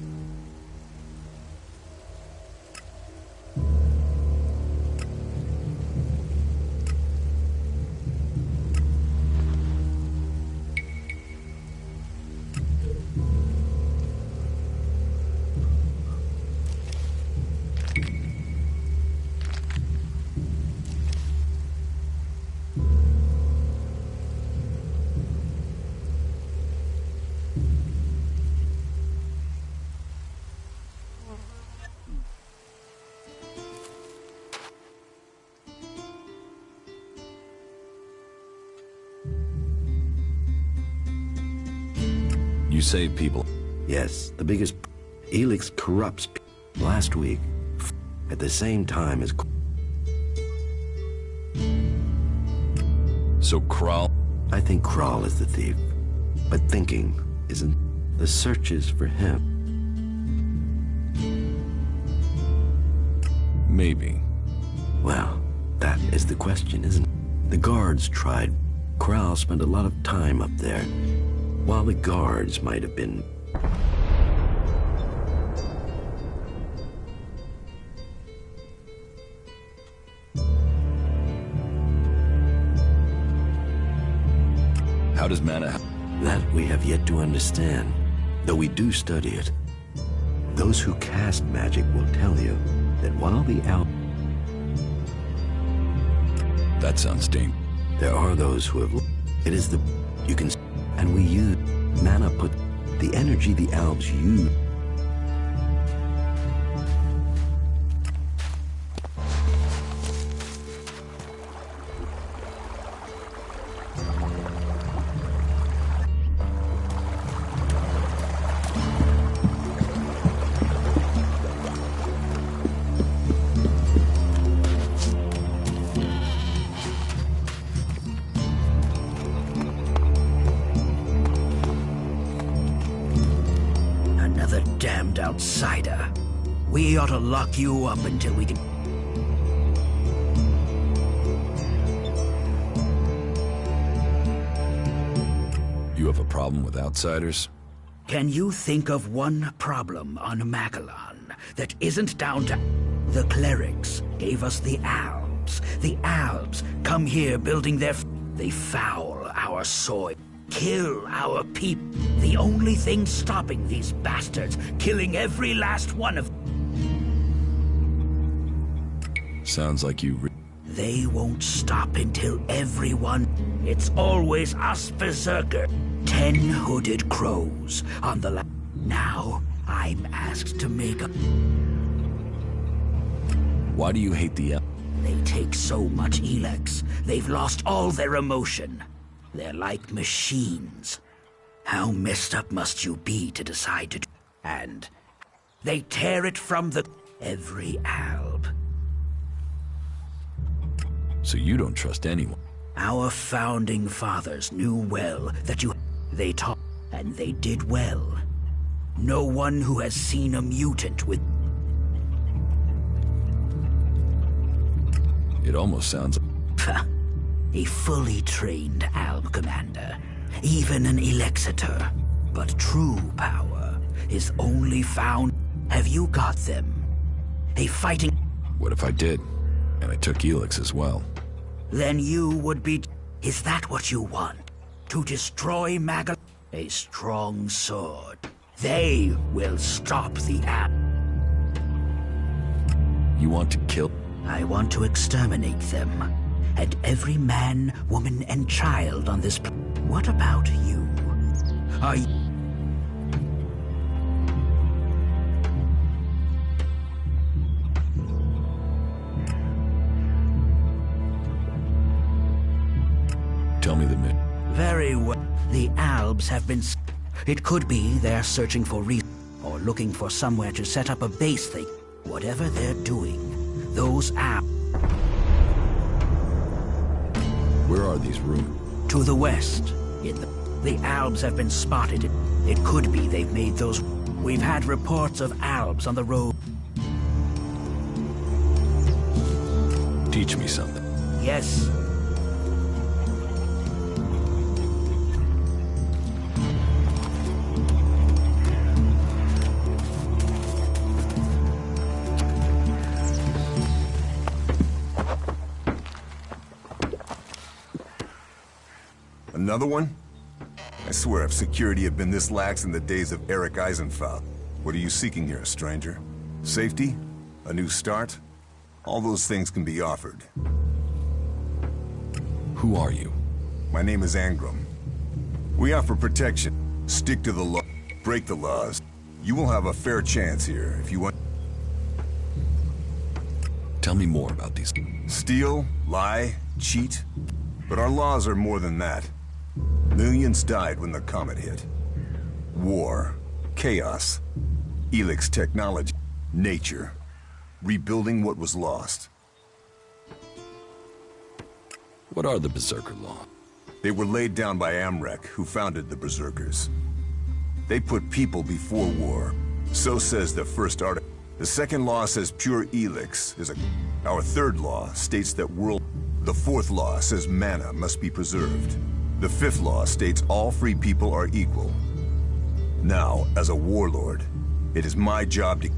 You save people. Yes, the biggest. Elex corrupts last week at the same time as. So Kral? I think Kral is the thief. But thinking isn't. The search is for him. Maybe. Well, that is the question, isn't it? The guards tried. Kral spent a lot of time up there. While the guards might have been. How does mana... That we have yet to understand, though we do study it. Those who cast magic will tell you that while the That sounds dangerous. There are those who have... It is the... You can... And we use... Mana put... The energy the elves use... Outsider. We ought to lock you up until we can... You have a problem with outsiders? Can you think of one problem on Magellan that isn't down to... The clerics gave us the Albs. The Albs come here building their... They foul our soil. Kill our people. The only thing stopping these bastards killing every last one of... Sounds like you... They won't stop until everyone... It's always us berserker. 10 hooded crows on the Now, I'm asked to make a... Why do you hate the... They take so much Elex. They've lost all their emotion. They're like machines. How messed up must you be to decide to... And they tear it from the... Every alb. So you don't trust anyone? Our founding fathers knew well that you... They taught, and they did well. No one who has seen a mutant with... It almost sounds... A fully trained alb commander. Even an Elexitor. But true power is only found... Have you got them? A fighting... What if I did? And I took Elex as well? Then you would be... Is that what you want? To destroy Magal... A strong sword. They will stop the app. You want to kill? I want to exterminate them. And every man, woman, and child on this planet. What about you? Albs have been... It could be they're searching for reason, or looking for somewhere to set up a base thing. Whatever they're doing, those Albs... Where are these rooms? To the west. The Albs have been spotted. It could be they've made those... We've had reports of Albs on the road. Teach me something. Yes. Another one? I swear if security had been this lax in the days of Eric Eisenfeld. What are you seeking here, stranger? Safety? A new start? All those things can be offered. Who are you? My name is Angram. We offer protection. Stick to the law. Break the laws. You will have a fair chance here if you want... Tell me more about these. Steal, lie, cheat. But our laws are more than that. Millions died when the comet hit. War, chaos, Elex technology, nature, rebuilding what was lost. What are the Berserker laws? They were laid down by Amrek, who founded the Berserkers. They put people before war. So says the first article. The second law says pure Elex is a... Our third law states that world... The fourth law says mana must be preserved. The fifth law states all free people are equal. Now, as a warlord, it is my job to...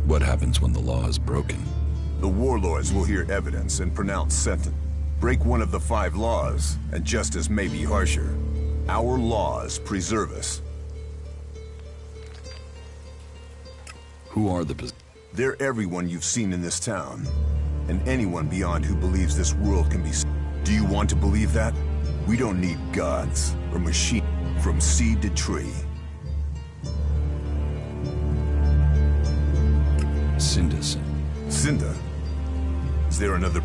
What happens when the law is broken? The warlords will hear evidence and pronounce sentence. Break one of the 5 laws, and justice may be harsher. Our laws preserve us. Who are the... They're everyone you've seen in this town. And anyone beyond who believes this world can be... Do you want to believe that? We don't need gods or machines from seed to tree. Cinda. Cinda? Is there another...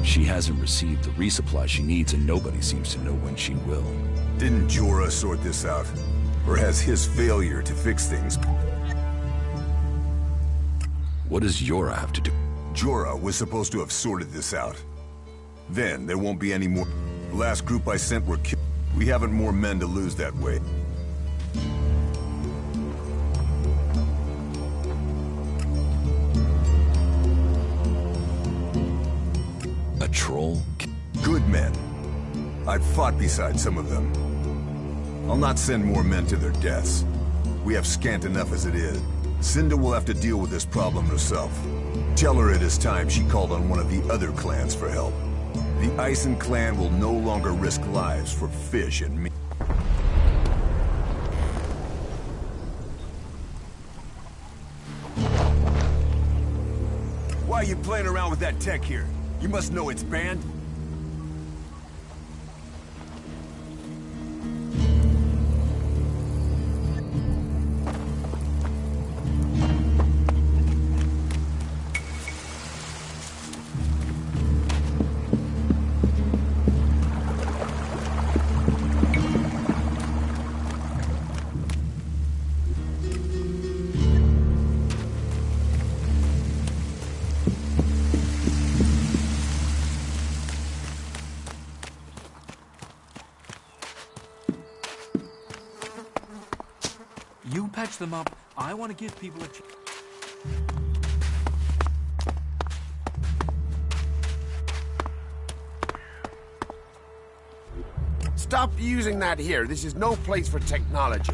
She hasn't received the resupply she needs, and nobody seems to know when she will. Didn't Jorah sort this out? Or has his failure to fix things... What does Jorah have to do? Jorah was supposed to have sorted this out. Then there won't be any more... The last group I sent were killed. We haven't more men to lose that way. A troll? Good men. I've fought beside some of them. I'll not send more men to their deaths. We have scant enough as it is. Cinda will have to deal with this problem herself. Tell her it is time she called on one of the other clans for help. The Ison clan will no longer risk lives for fish and meat. Why are you playing around with that tech here? You must know it's banned. You patch them up. I want to give people a chance. Stop using that here. This is no place for technology.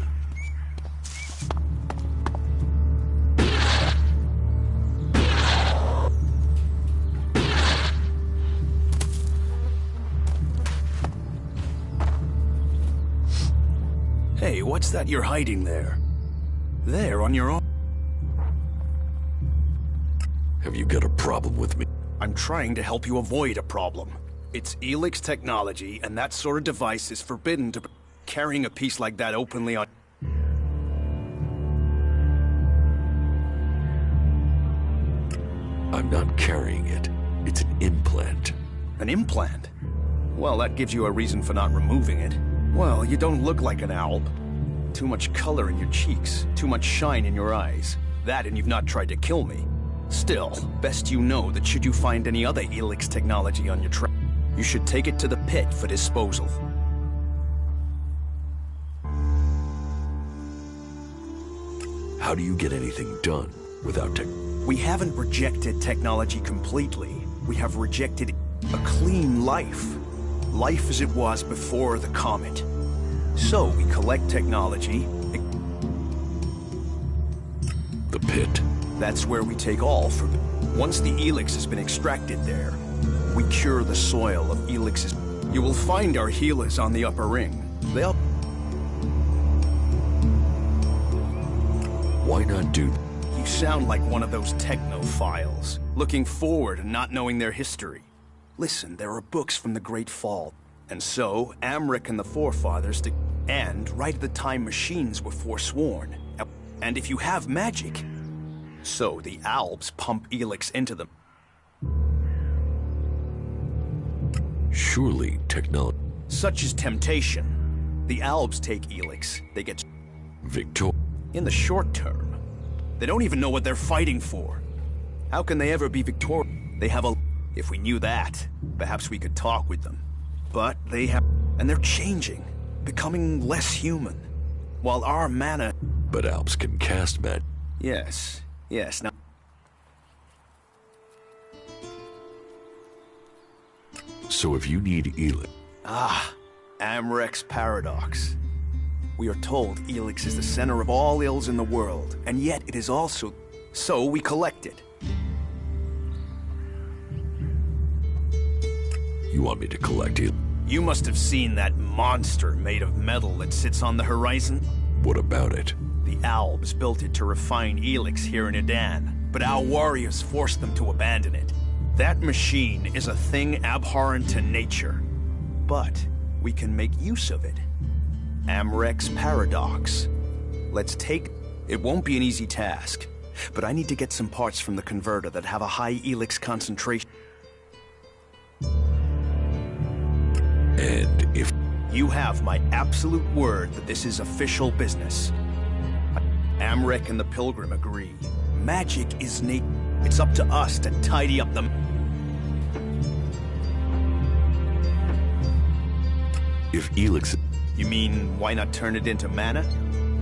Hey, what's that you're hiding there? There, on your own. Have you got a problem with me? I'm trying to help you avoid a problem. It's Elex technology, and that sort of device is forbidden to... Carrying a piece like that openly on... I'm not carrying it. It's an implant. An implant? Well, that gives you a reason for not removing it. Well, you don't look like an alb. Too much color in your cheeks, too much shine in your eyes. That and you've not tried to kill me. Still, best you know that should you find any other Elex technology on your track, you should take it to the pit for disposal. How do you get anything done without tech? We haven't rejected technology completely. We have rejected a clean life. Life as it was before the comet. So we collect technology. The pit. That's where we take all from it. Once the Elex has been extracted there, we cure the soil of Elix's. You will find our healers on the upper ring. They'll... Why not do... You sound like one of those technophiles, looking forward and not knowing their history. Listen, there are books from the Great Fall, and so Amric and the forefathers and right at the time machines were forsworn. And if you have magic, so the Albs pump Elex into them. Surely technology... Such is temptation. The Albs take Elex, they get... Victor... In the short term. They don't even know what they're fighting for. How can they ever be victorious? They have a... If we knew that, perhaps we could talk with them. But they have... And they're changing. Becoming less human. While our mana... But Alps can cast magic. Yes. Yes, now... So if you need Elex... Ah, Amrek's paradox. We are told Elex is the center of all ills in the world, and yet it is also... So we collect it. You want me to collect Elex? You must have seen that monster made of metal that sits on the horizon. What about it? The Albs built it to refine Elex here in Edan, but our warriors forced them to abandon it. That machine is a thing abhorrent to nature, but we can make use of it. Amrek's paradox. Let's take... It won't be an easy task, but I need to get some parts from the converter that have a high Elex concentration. And if... You have my absolute word that this is official business. Amrek and the Pilgrim agree. Magic is It's up to us to tidy up the... If Elex... You mean, why not turn it into mana?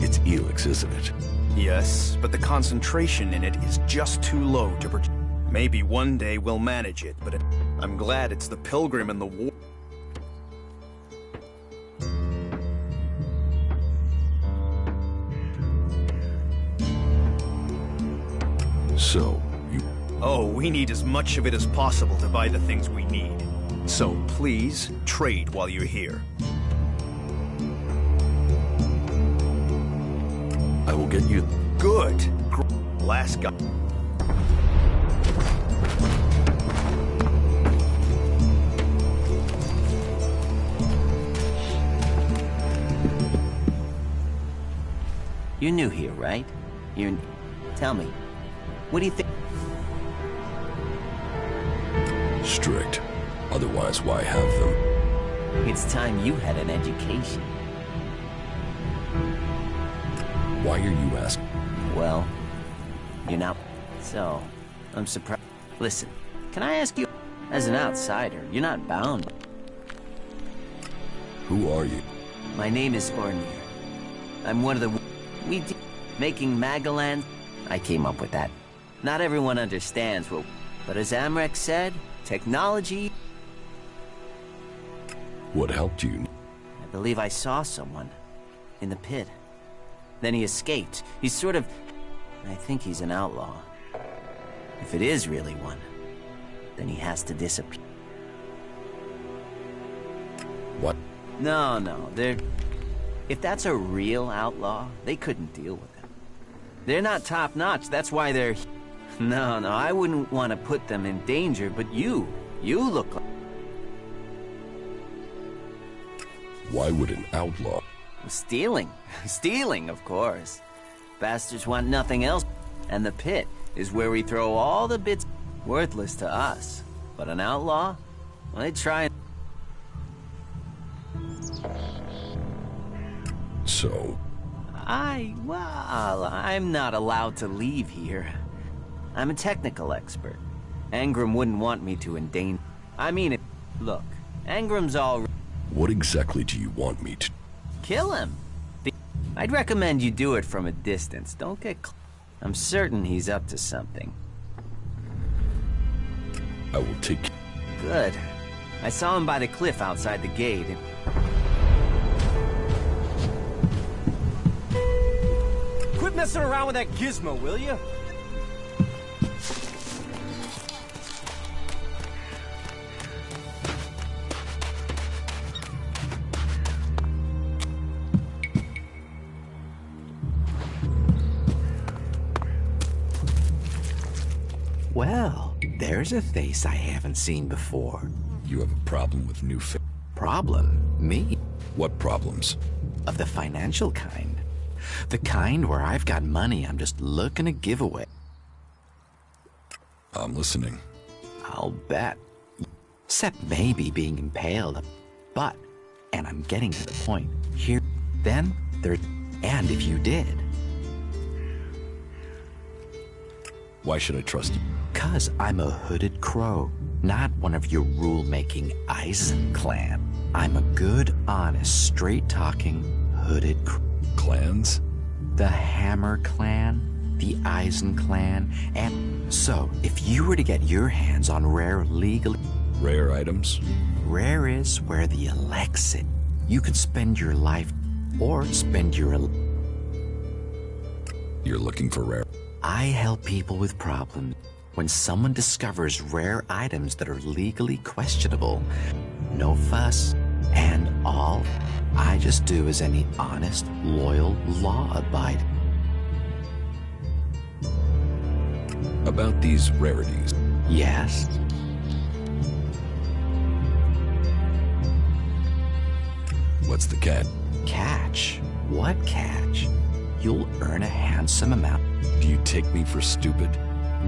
It's Elex, isn't it? Yes, but the concentration in it is just too low to project. Maybe one day we'll manage it, but I'm glad it's the Pilgrim and the war. So, you... Oh, we need as much of it as possible to buy the things we need. So, please, trade while you're here. I will get you... Good. Last guy. You're new here, right? Tell me, what do you think? Strict. Otherwise, why have them? It's time you had an education. Why are you asking? Well, you're not... So, I'm surprised. Listen, can I ask you... As an outsider, you're not bound. Who are you? My name is Ornir. I'm one of the... Making Magalan... I came up with that. Not everyone understands what... But as Amrek said, technology... What helped you? I believe I saw someone. In the pit. Then he escaped. He's sort of... I think he's an outlaw. If it is really one, then he has to disappear. What? No, they're... If that's a real outlaw, they couldn't deal with him. They're not top-notch, that's why they're... No, I wouldn't want to put them in danger, but you look like... Why would an outlaw... Stealing. Stealing, of course. Bastards want nothing else. And the pit is where we throw all the bits worthless to us. But an outlaw? Well, they try... So? Well, I'm not allowed to leave here. I'm a technical expert. Angram wouldn't want me to endanger... I mean, look, Angram's all... What exactly do you want me to... Kill him. I'd recommend you do it from a distance. Don't get... I'm certain he's up to something. I will take... Good. I saw him by the cliff outside the gate. Quit messing around with that gizmo, will you? Well, there's a face I haven't seen before. You have a problem with new fa- Problem? Me? What problems? Of the financial kind. The kind where I've got money I'm just looking to give away. I'm listening. I'll bet. Except maybe being impaled. But, and I'm getting to the point, here, then, there, and if you did. Why should I trust you? 'Cause I'm a hooded crow, not one of your rule-making Eisen clan. I'm a good, honest, straight-talking, hooded clans? The Hammer clan, the Eisen clan, and so, if you were to get your hands on rare legal... Rare items? Rare is where the Elex sit. You could spend your life, or spend your... You're looking for rare... I help people with problems. When someone discovers rare items that are legally questionable, no fuss, and all I just do is any honest, loyal, law-abiding. About these rarities. Yes? What's the catch? Catch? What catch? You'll earn a handsome amount. Do you take me for stupid?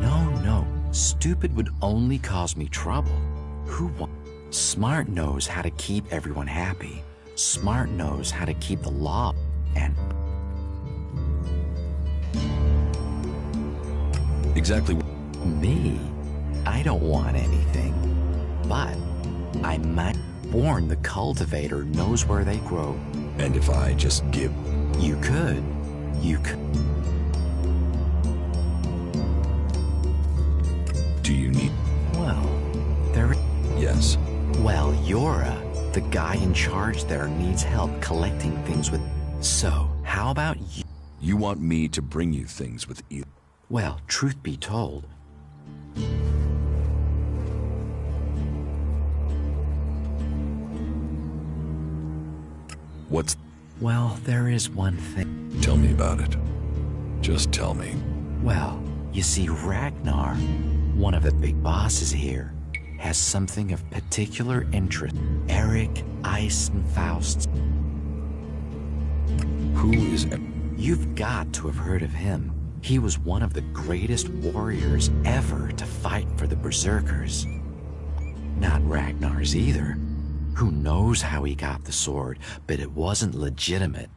No. Stupid would only cause me trouble. Who wants? Smart knows how to keep everyone happy. Smart knows how to keep the law and... Exactly. Me? I don't want anything. But I might warn the cultivator knows where they grow. And if I just give... You could. You could. Do you need... Well, there... Yes. Well, Yora, the guy in charge there, needs help collecting things with... So, how about you? You want me to bring you things with you? Well, truth be told... What's... Well, there is one thing. Tell me about it. Just tell me. Well, you see, Ragnar, one of the big bosses here, has something of particular interest. Eric Eisenfaust. Who is... You've got to have heard of him. He was one of the greatest warriors ever to fight for the Berserkers. Not Ragnar's either. Who knows how he got the sword, but it wasn't legitimate.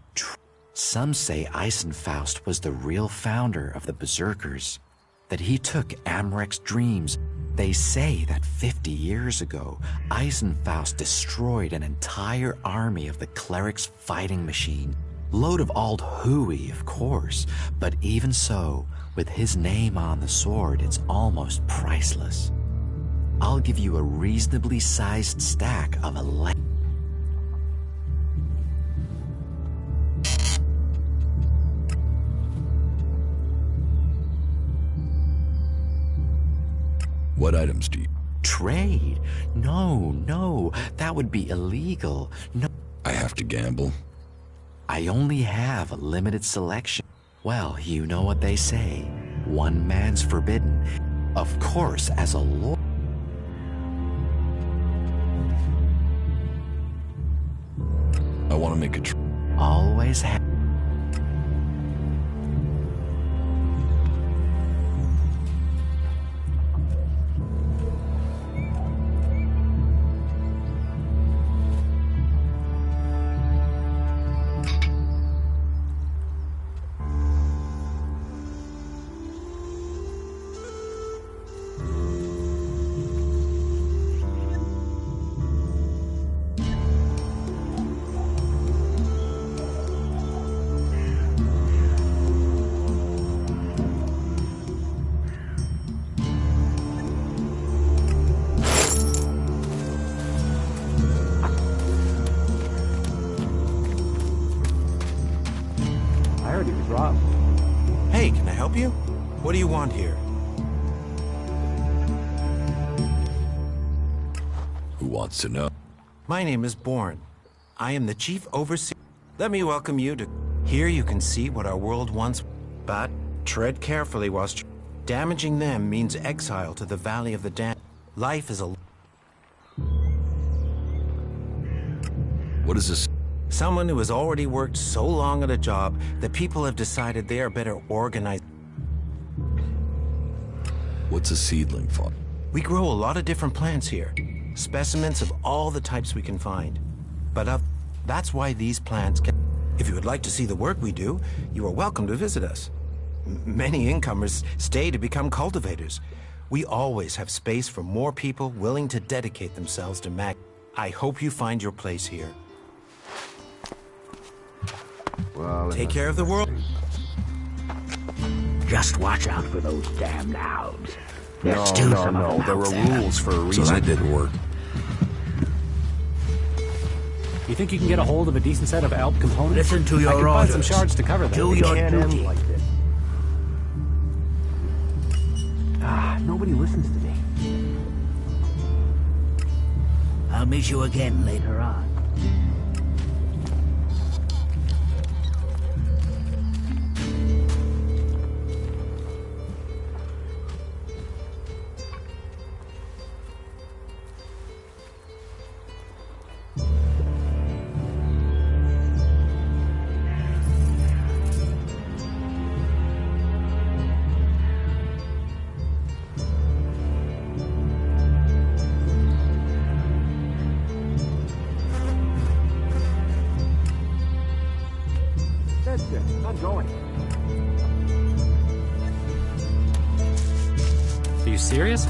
Some say Eisenfaust was the real founder of the Berserkers, that he took Amrek's dreams. They say that 50 years ago, Eisenfaust destroyed an entire army of the clerics' fighting machine. Load of old hooey, of course, but even so, with his name on the sword, it's almost priceless. I'll give you a reasonably sized stack of Elex. What items do you... Trade? No, that would be illegal. No. I have to gamble? I only have a limited selection. Well, you know what they say. One man's forbidden. Of course, as a lord. I want to make a Always have. Rob. Hey, can I help you? What do you want here? Who wants to know? My name is Bourne. I am the chief overseer. Let me welcome you to... Here you can see what our world wants, but tread carefully whilst... Damaging them means exile to the Valley of the Damned. Life is a... What is this? Someone who has already worked so long at a job that people have decided they are better organized. What's a seedling for? We grow a lot of different plants here. Specimens of all the types we can find. But that's why these plants can... If you would like to see the work we do, you are welcome to visit us. Many incomers stay to become cultivators. We always have space for more people willing to dedicate themselves to mag. I hope you find your place here. Well, take care of the world. Just watch out for those damned owls. No. There were rules for a reason. So that didn't work. You think you can get a hold of a decent set of ALP components? Listen to your I can find orders. some shards to cover that. Do your duty. Like this. Nobody listens to me. I'll meet you again later on. I'm going. Are you serious?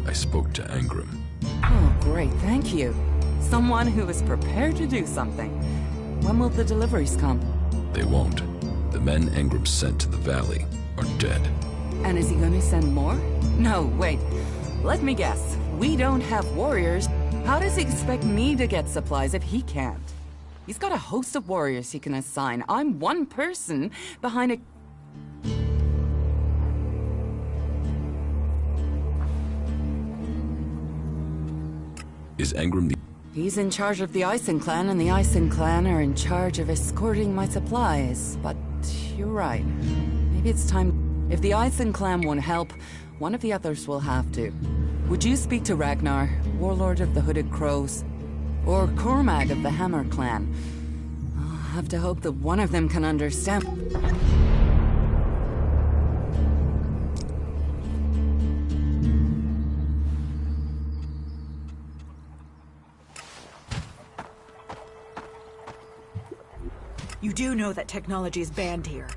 I spoke to Angram. Oh, great, thank you. Someone who is prepared to do something. When will the deliveries come? They won't. The men Angram sent to the valley are dead. And is he going to send more? No, wait. Let me guess. We don't have warriors. How does he expect me to get supplies if he can't? He's got a host of warriors he can assign. I'm one person behind a... Is Angram the... He's in charge of the Ison clan, and the Ison clan are in charge of escorting my supplies. But you're right. Maybe it's time... If the Ison clan won't help, one of the others will have to. Would you speak to Ragnar, warlord of the Hooded Crows? Or Cormag of the Hammer clan? I'll have to hope that one of them can understand... You do know that technology is banned here.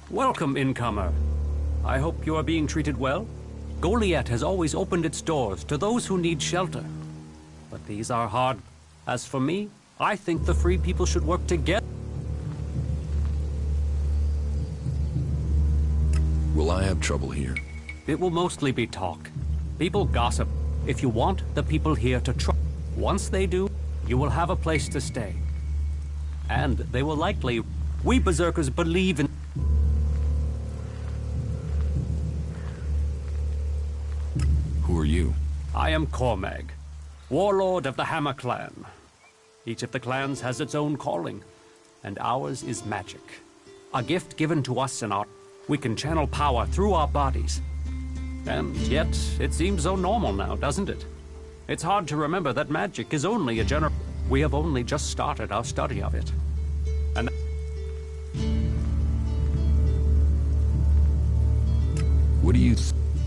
Welcome, incomer. I hope you are being treated well. Goliath has always opened its doors to those who need shelter. But these are hard. As for me, I think the free people should work together. Will I have trouble here? It will mostly be talk. People gossip. If you want the people here to try, once they do, you will have a place to stay. And they will likely... We Berserkers believe in... Who are you? I am Cormag, warlord of the Hammer Clan. Each of the clans has its own calling, and ours is magic. A gift given to us in our... We can channel power through our bodies. And yet, it seems so normal now, doesn't it? It's hard to remember that magic is only a general... We have only just started our study of it. And... What do you...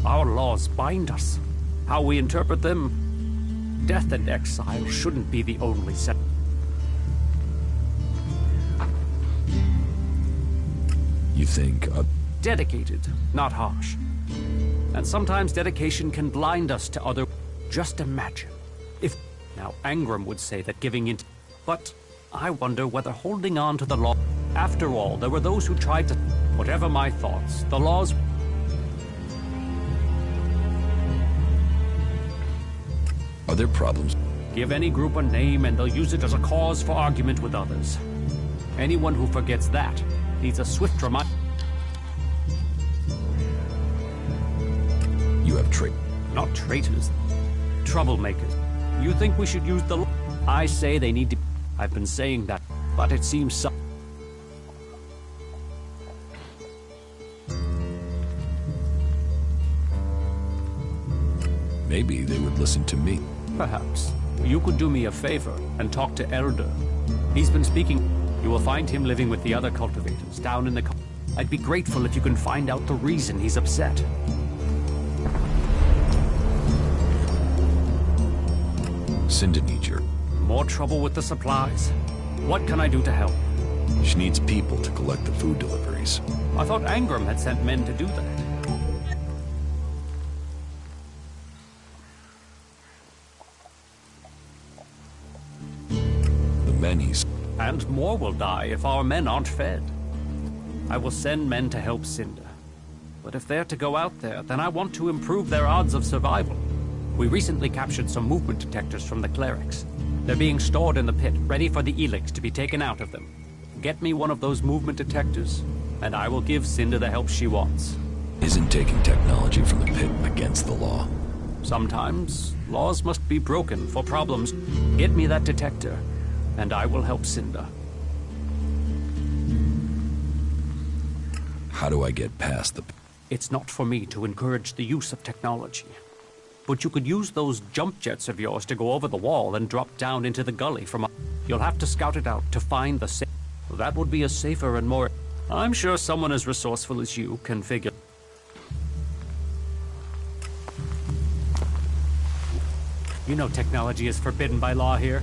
Our laws bind us. How we interpret them... Death and exile shouldn't be the only set. You think... Dedicated, not harsh. And sometimes dedication can blind us to other... Just imagine. If... Now, Angram would say that giving in... But I wonder whether holding on to the law... After all, there were those who tried to... Whatever my thoughts, the laws... Are there problems? Give any group a name and they'll use it as a cause for argument with others. Anyone who forgets that needs a swift reminder. You have Not traitors. Troublemakers. You think we should use the law? I say they need to... I've been saying that, but it seems so... Maybe they would listen to me. Perhaps. You could do me a favor and talk to Elder. He's been speaking... You will find him living with the other cultivators down in the... I'd be grateful if you can find out the reason he's upset. Cinda needs your... More trouble with the supplies? What can I do to help? She needs people to collect the food deliveries. I thought Angram had sent men to do that. The men he's... And more will die if our men aren't fed. I will send men to help Cinda. But if they're to go out there, then I want to improve their odds of survival. We recently captured some movement detectors from the clerics. They're being stored in the pit, ready for the Elex to be taken out of them. Get me one of those movement detectors, and I will give Cinda the help she wants. Isn't taking technology from the pit against the law? Sometimes, laws must be broken for problems. Get me that detector, and I will help Cinda. How do I get past the... It's not for me to encourage the use of technology. But you could use those jump jets of yours to go over the wall and drop down into the gully from up. You'll have to scout it out to find the safe. That would be a safer and more... I'm sure someone as resourceful as you can figure... You know technology is forbidden by law here.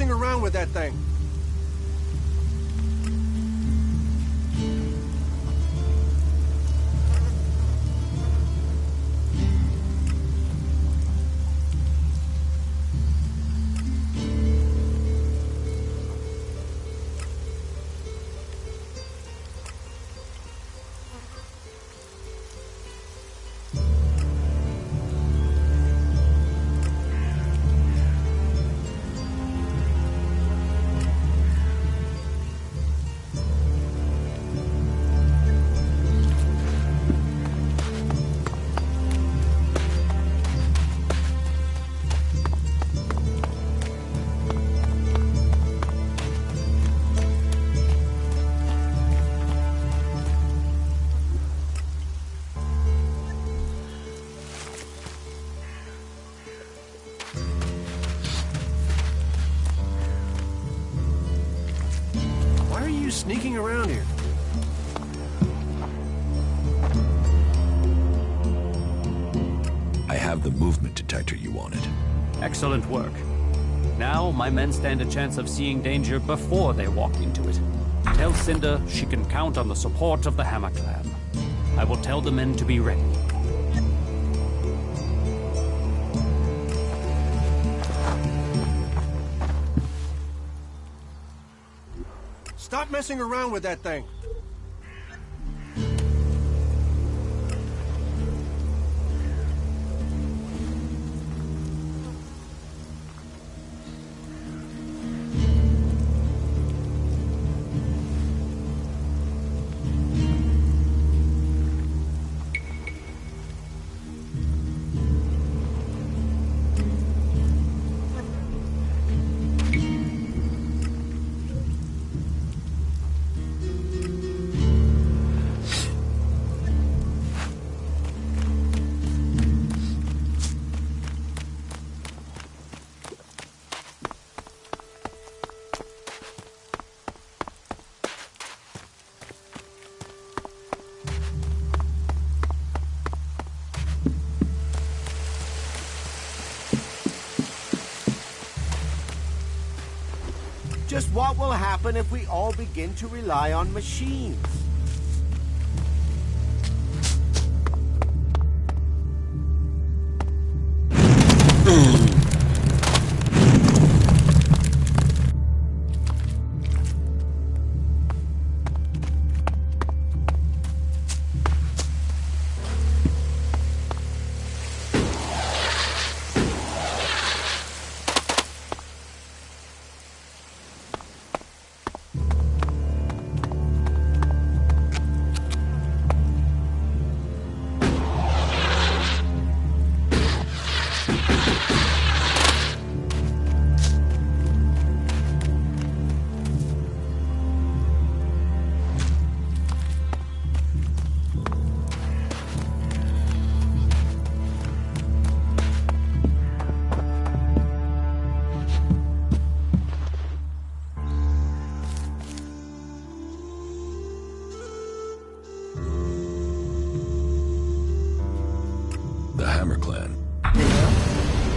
messing around with that thing. Sneaking around here. I have the movement detector you wanted. Excellent work. Now, my men stand a chance of seeing danger before they walk into it. Tell Cinder she can count on the support of the Hammer Clan. I will tell the men to be ready. Stop messing around with that thing. Just what will happen if we all begin to rely on machines? The Hammer Clan.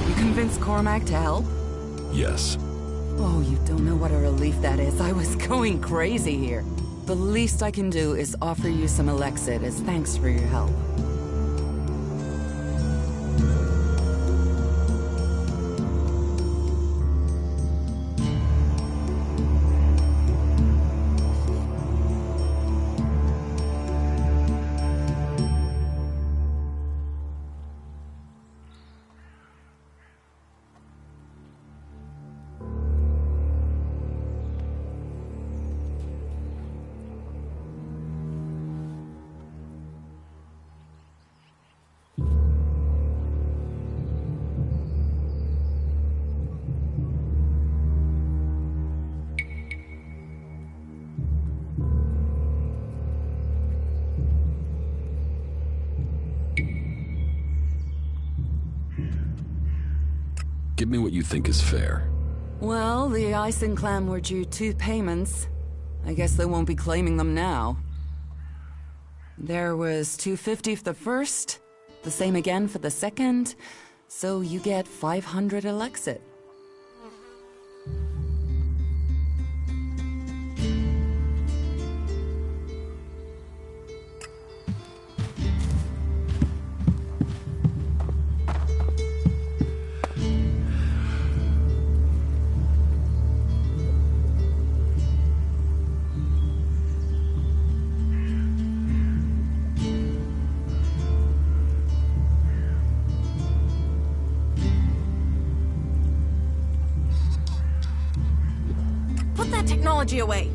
You convinced Cormac to help? Yes. Oh, you don't know what a relief that is. I was going crazy here. The least I can do is offer you some Elexit as thanks for your help. Give me what you think is fair. Well, the Ison clan were due 2 payments. I guess they won't be claiming them now. There was $250 for the first, the same again for the second, so you get 500 Elexit. Put that technology away.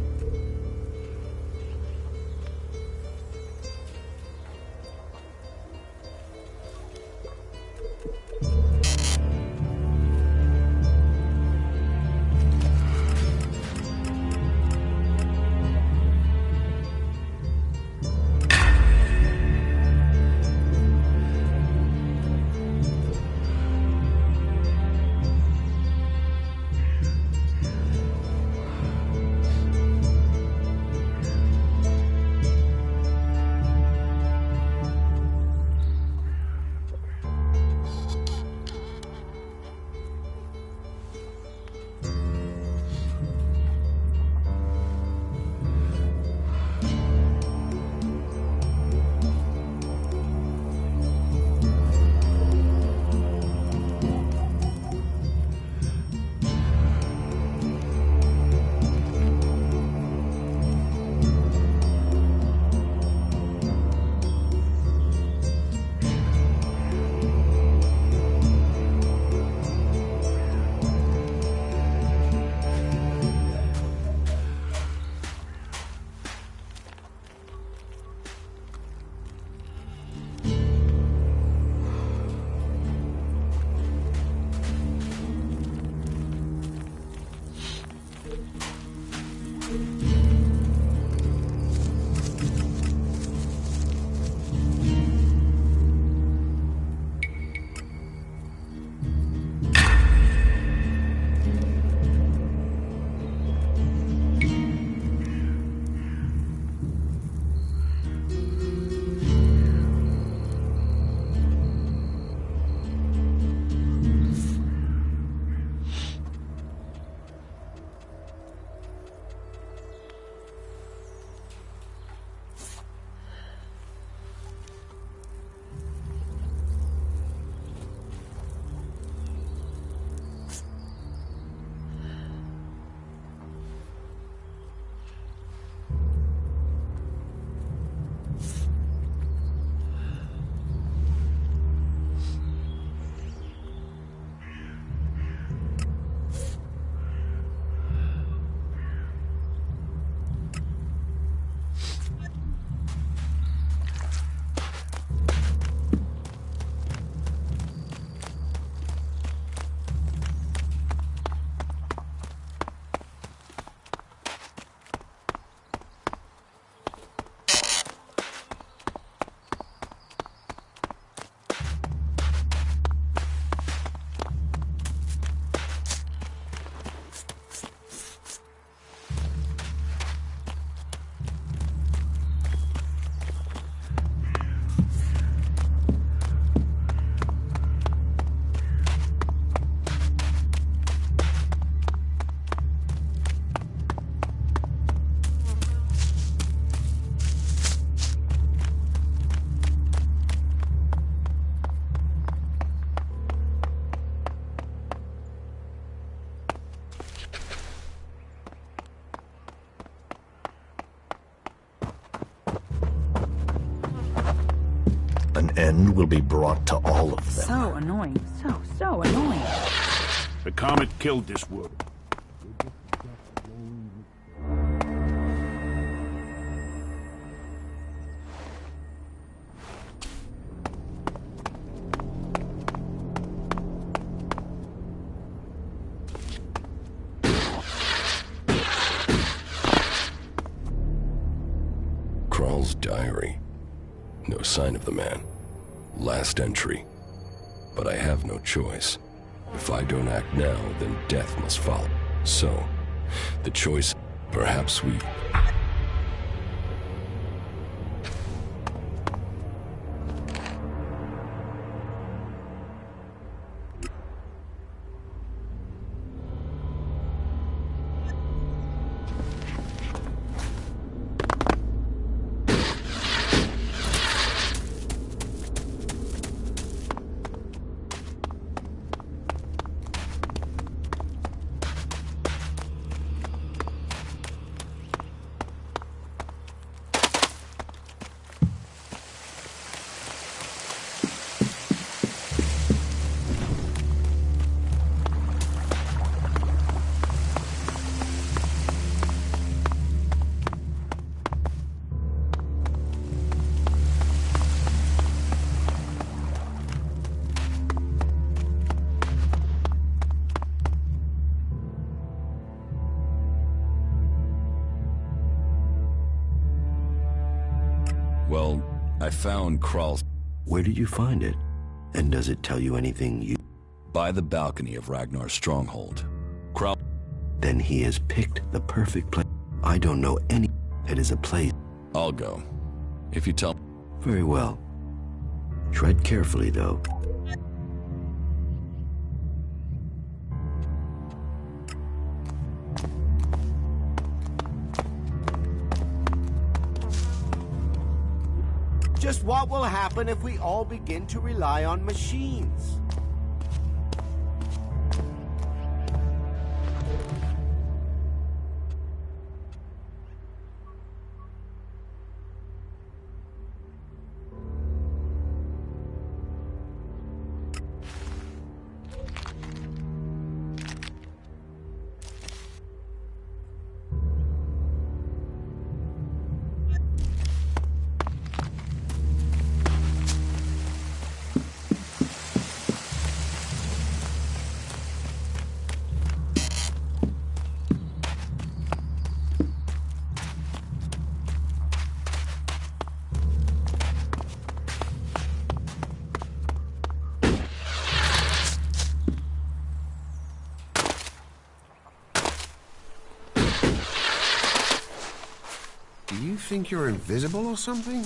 An end will be brought to all of them. So annoying. So annoying. The comet killed this world. Krall's diary. No sign of the man. Last entry. But I have no choice. If I don't act now, then death must follow. So, the choice, perhaps we... Well, I found Kral's... Where did you find it? And does it tell you anything you... By the balcony of Ragnar's stronghold. Kral... Then he has picked the perfect place. I don't know any... It is a place... I'll go. If you tell... Very well. Tread carefully, though. Just what will happen if we all begin to rely on machines? Do you think you're invisible or something?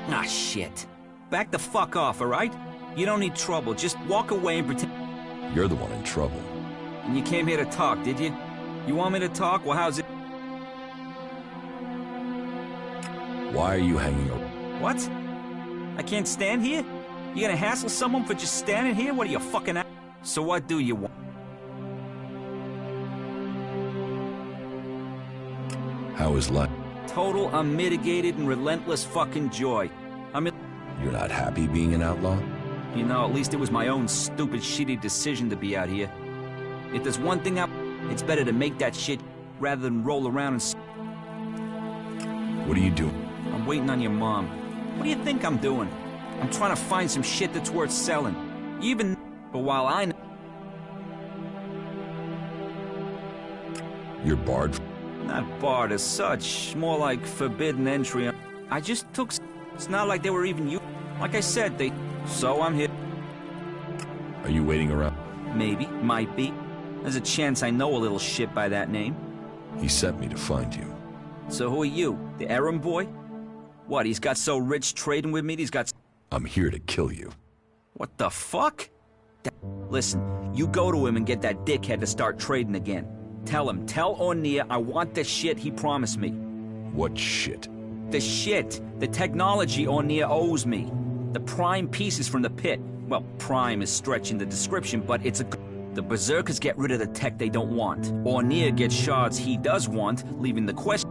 Ah, shit. Back the fuck off, alright? You don't need trouble. Just walk away and pretend... You're the one in trouble. And you came here to talk, did you? You want me to talk? Well, how's it... Why are you hanging around? What? I can't stand here? You gonna hassle someone for just standing here? What are you, fucking... So what do you want? How is life? Total, unmitigated, and relentless fucking joy. You're not happy being an outlaw? You know, at least it was my own stupid, shitty decision to be out here. If there's one thing it's better to make that shit rather than roll around and... What are you doing? I'm waiting on your mom. What do you think I'm doing? I'm trying to find some shit that's worth selling. Even... But while I... You're barred? Not barred as such. More like forbidden entry. I just took... It's not like they were even you. Like I said, they... So I'm here. Are you waiting around? Maybe. Might be. There's a chance I know a little shit by that name. He sent me to find you. So who are you? The errand boy? What, he's got so rich trading with me, he's got... I'm here to kill you. What the fuck? Listen, you go to him and get that dickhead to start trading again. Tell him, tell O'Neill I want the shit he promised me. What shit? The shit. The technology O'Neill owes me. The prime pieces from the pit. Well, prime is stretching the description, but it's a... The Berserkers get rid of the tech they don't want. O'Neill gets shards he does want, leaving the question...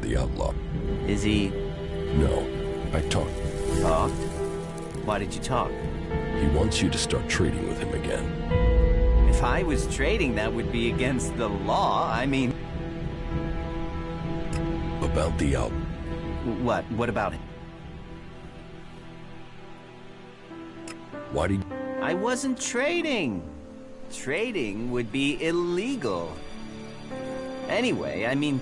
the outlaw. Is he... No, I talked. Talked? Why did you talk? He wants you to start trading with him again. If I was trading, that would be against the law. I mean... About the out... What? What about it? Why did... I wasn't trading. Trading would be illegal. Anyway, I mean...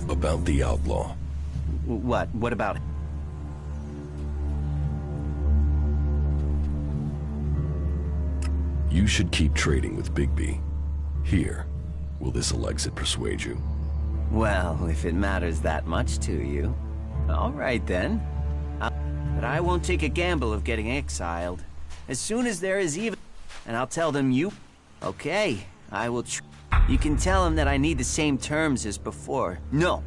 About the outlaw. What? What about it? You should keep trading with Bigby. Here, will this Elexit persuade you? Well, if it matters that much to you. All right, then. But I won't take a gamble of getting exiled. As soon as there is even... And I'll tell them you... Okay, I will You can tell them that I need the same terms as before. No.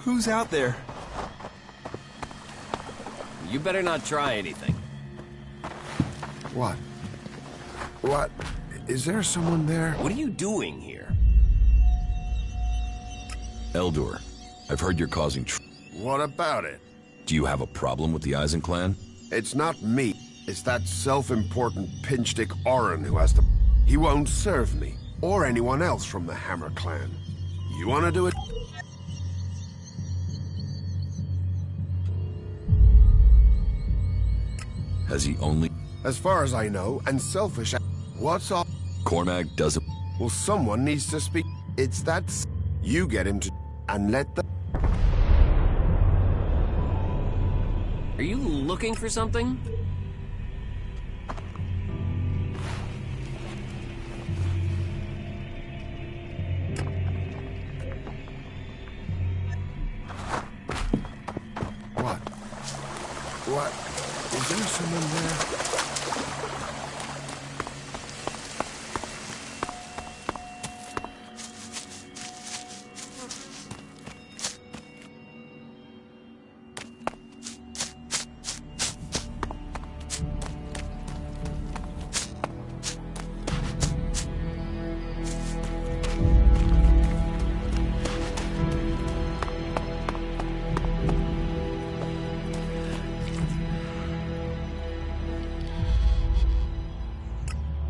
Who's out there? You better not try anything. What? What? Is there someone there? What are you doing here? Eldor, I've heard you're causing What about it? Do you have a problem with the Eisen clan? It's not me. It's that self-important pinchstick Orin who has to... He won't serve me, or anyone else from the Hammer Clan. You wanna do it? Has he only... As far as I know, and selfish... What's up? Cormac doesn't... Well, someone needs to speak. It's that... You get him to... And let the... Are you looking for something? What? Is there someone there?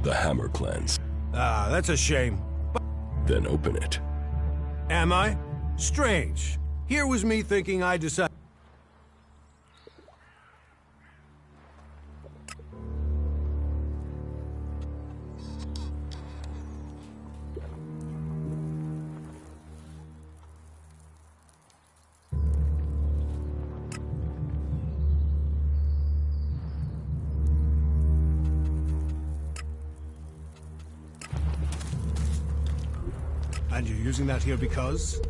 The Hammer Clans. Ah, that's a shame. Then open it. Am I? Strange. Here was me thinking I decided... And you're using that here because?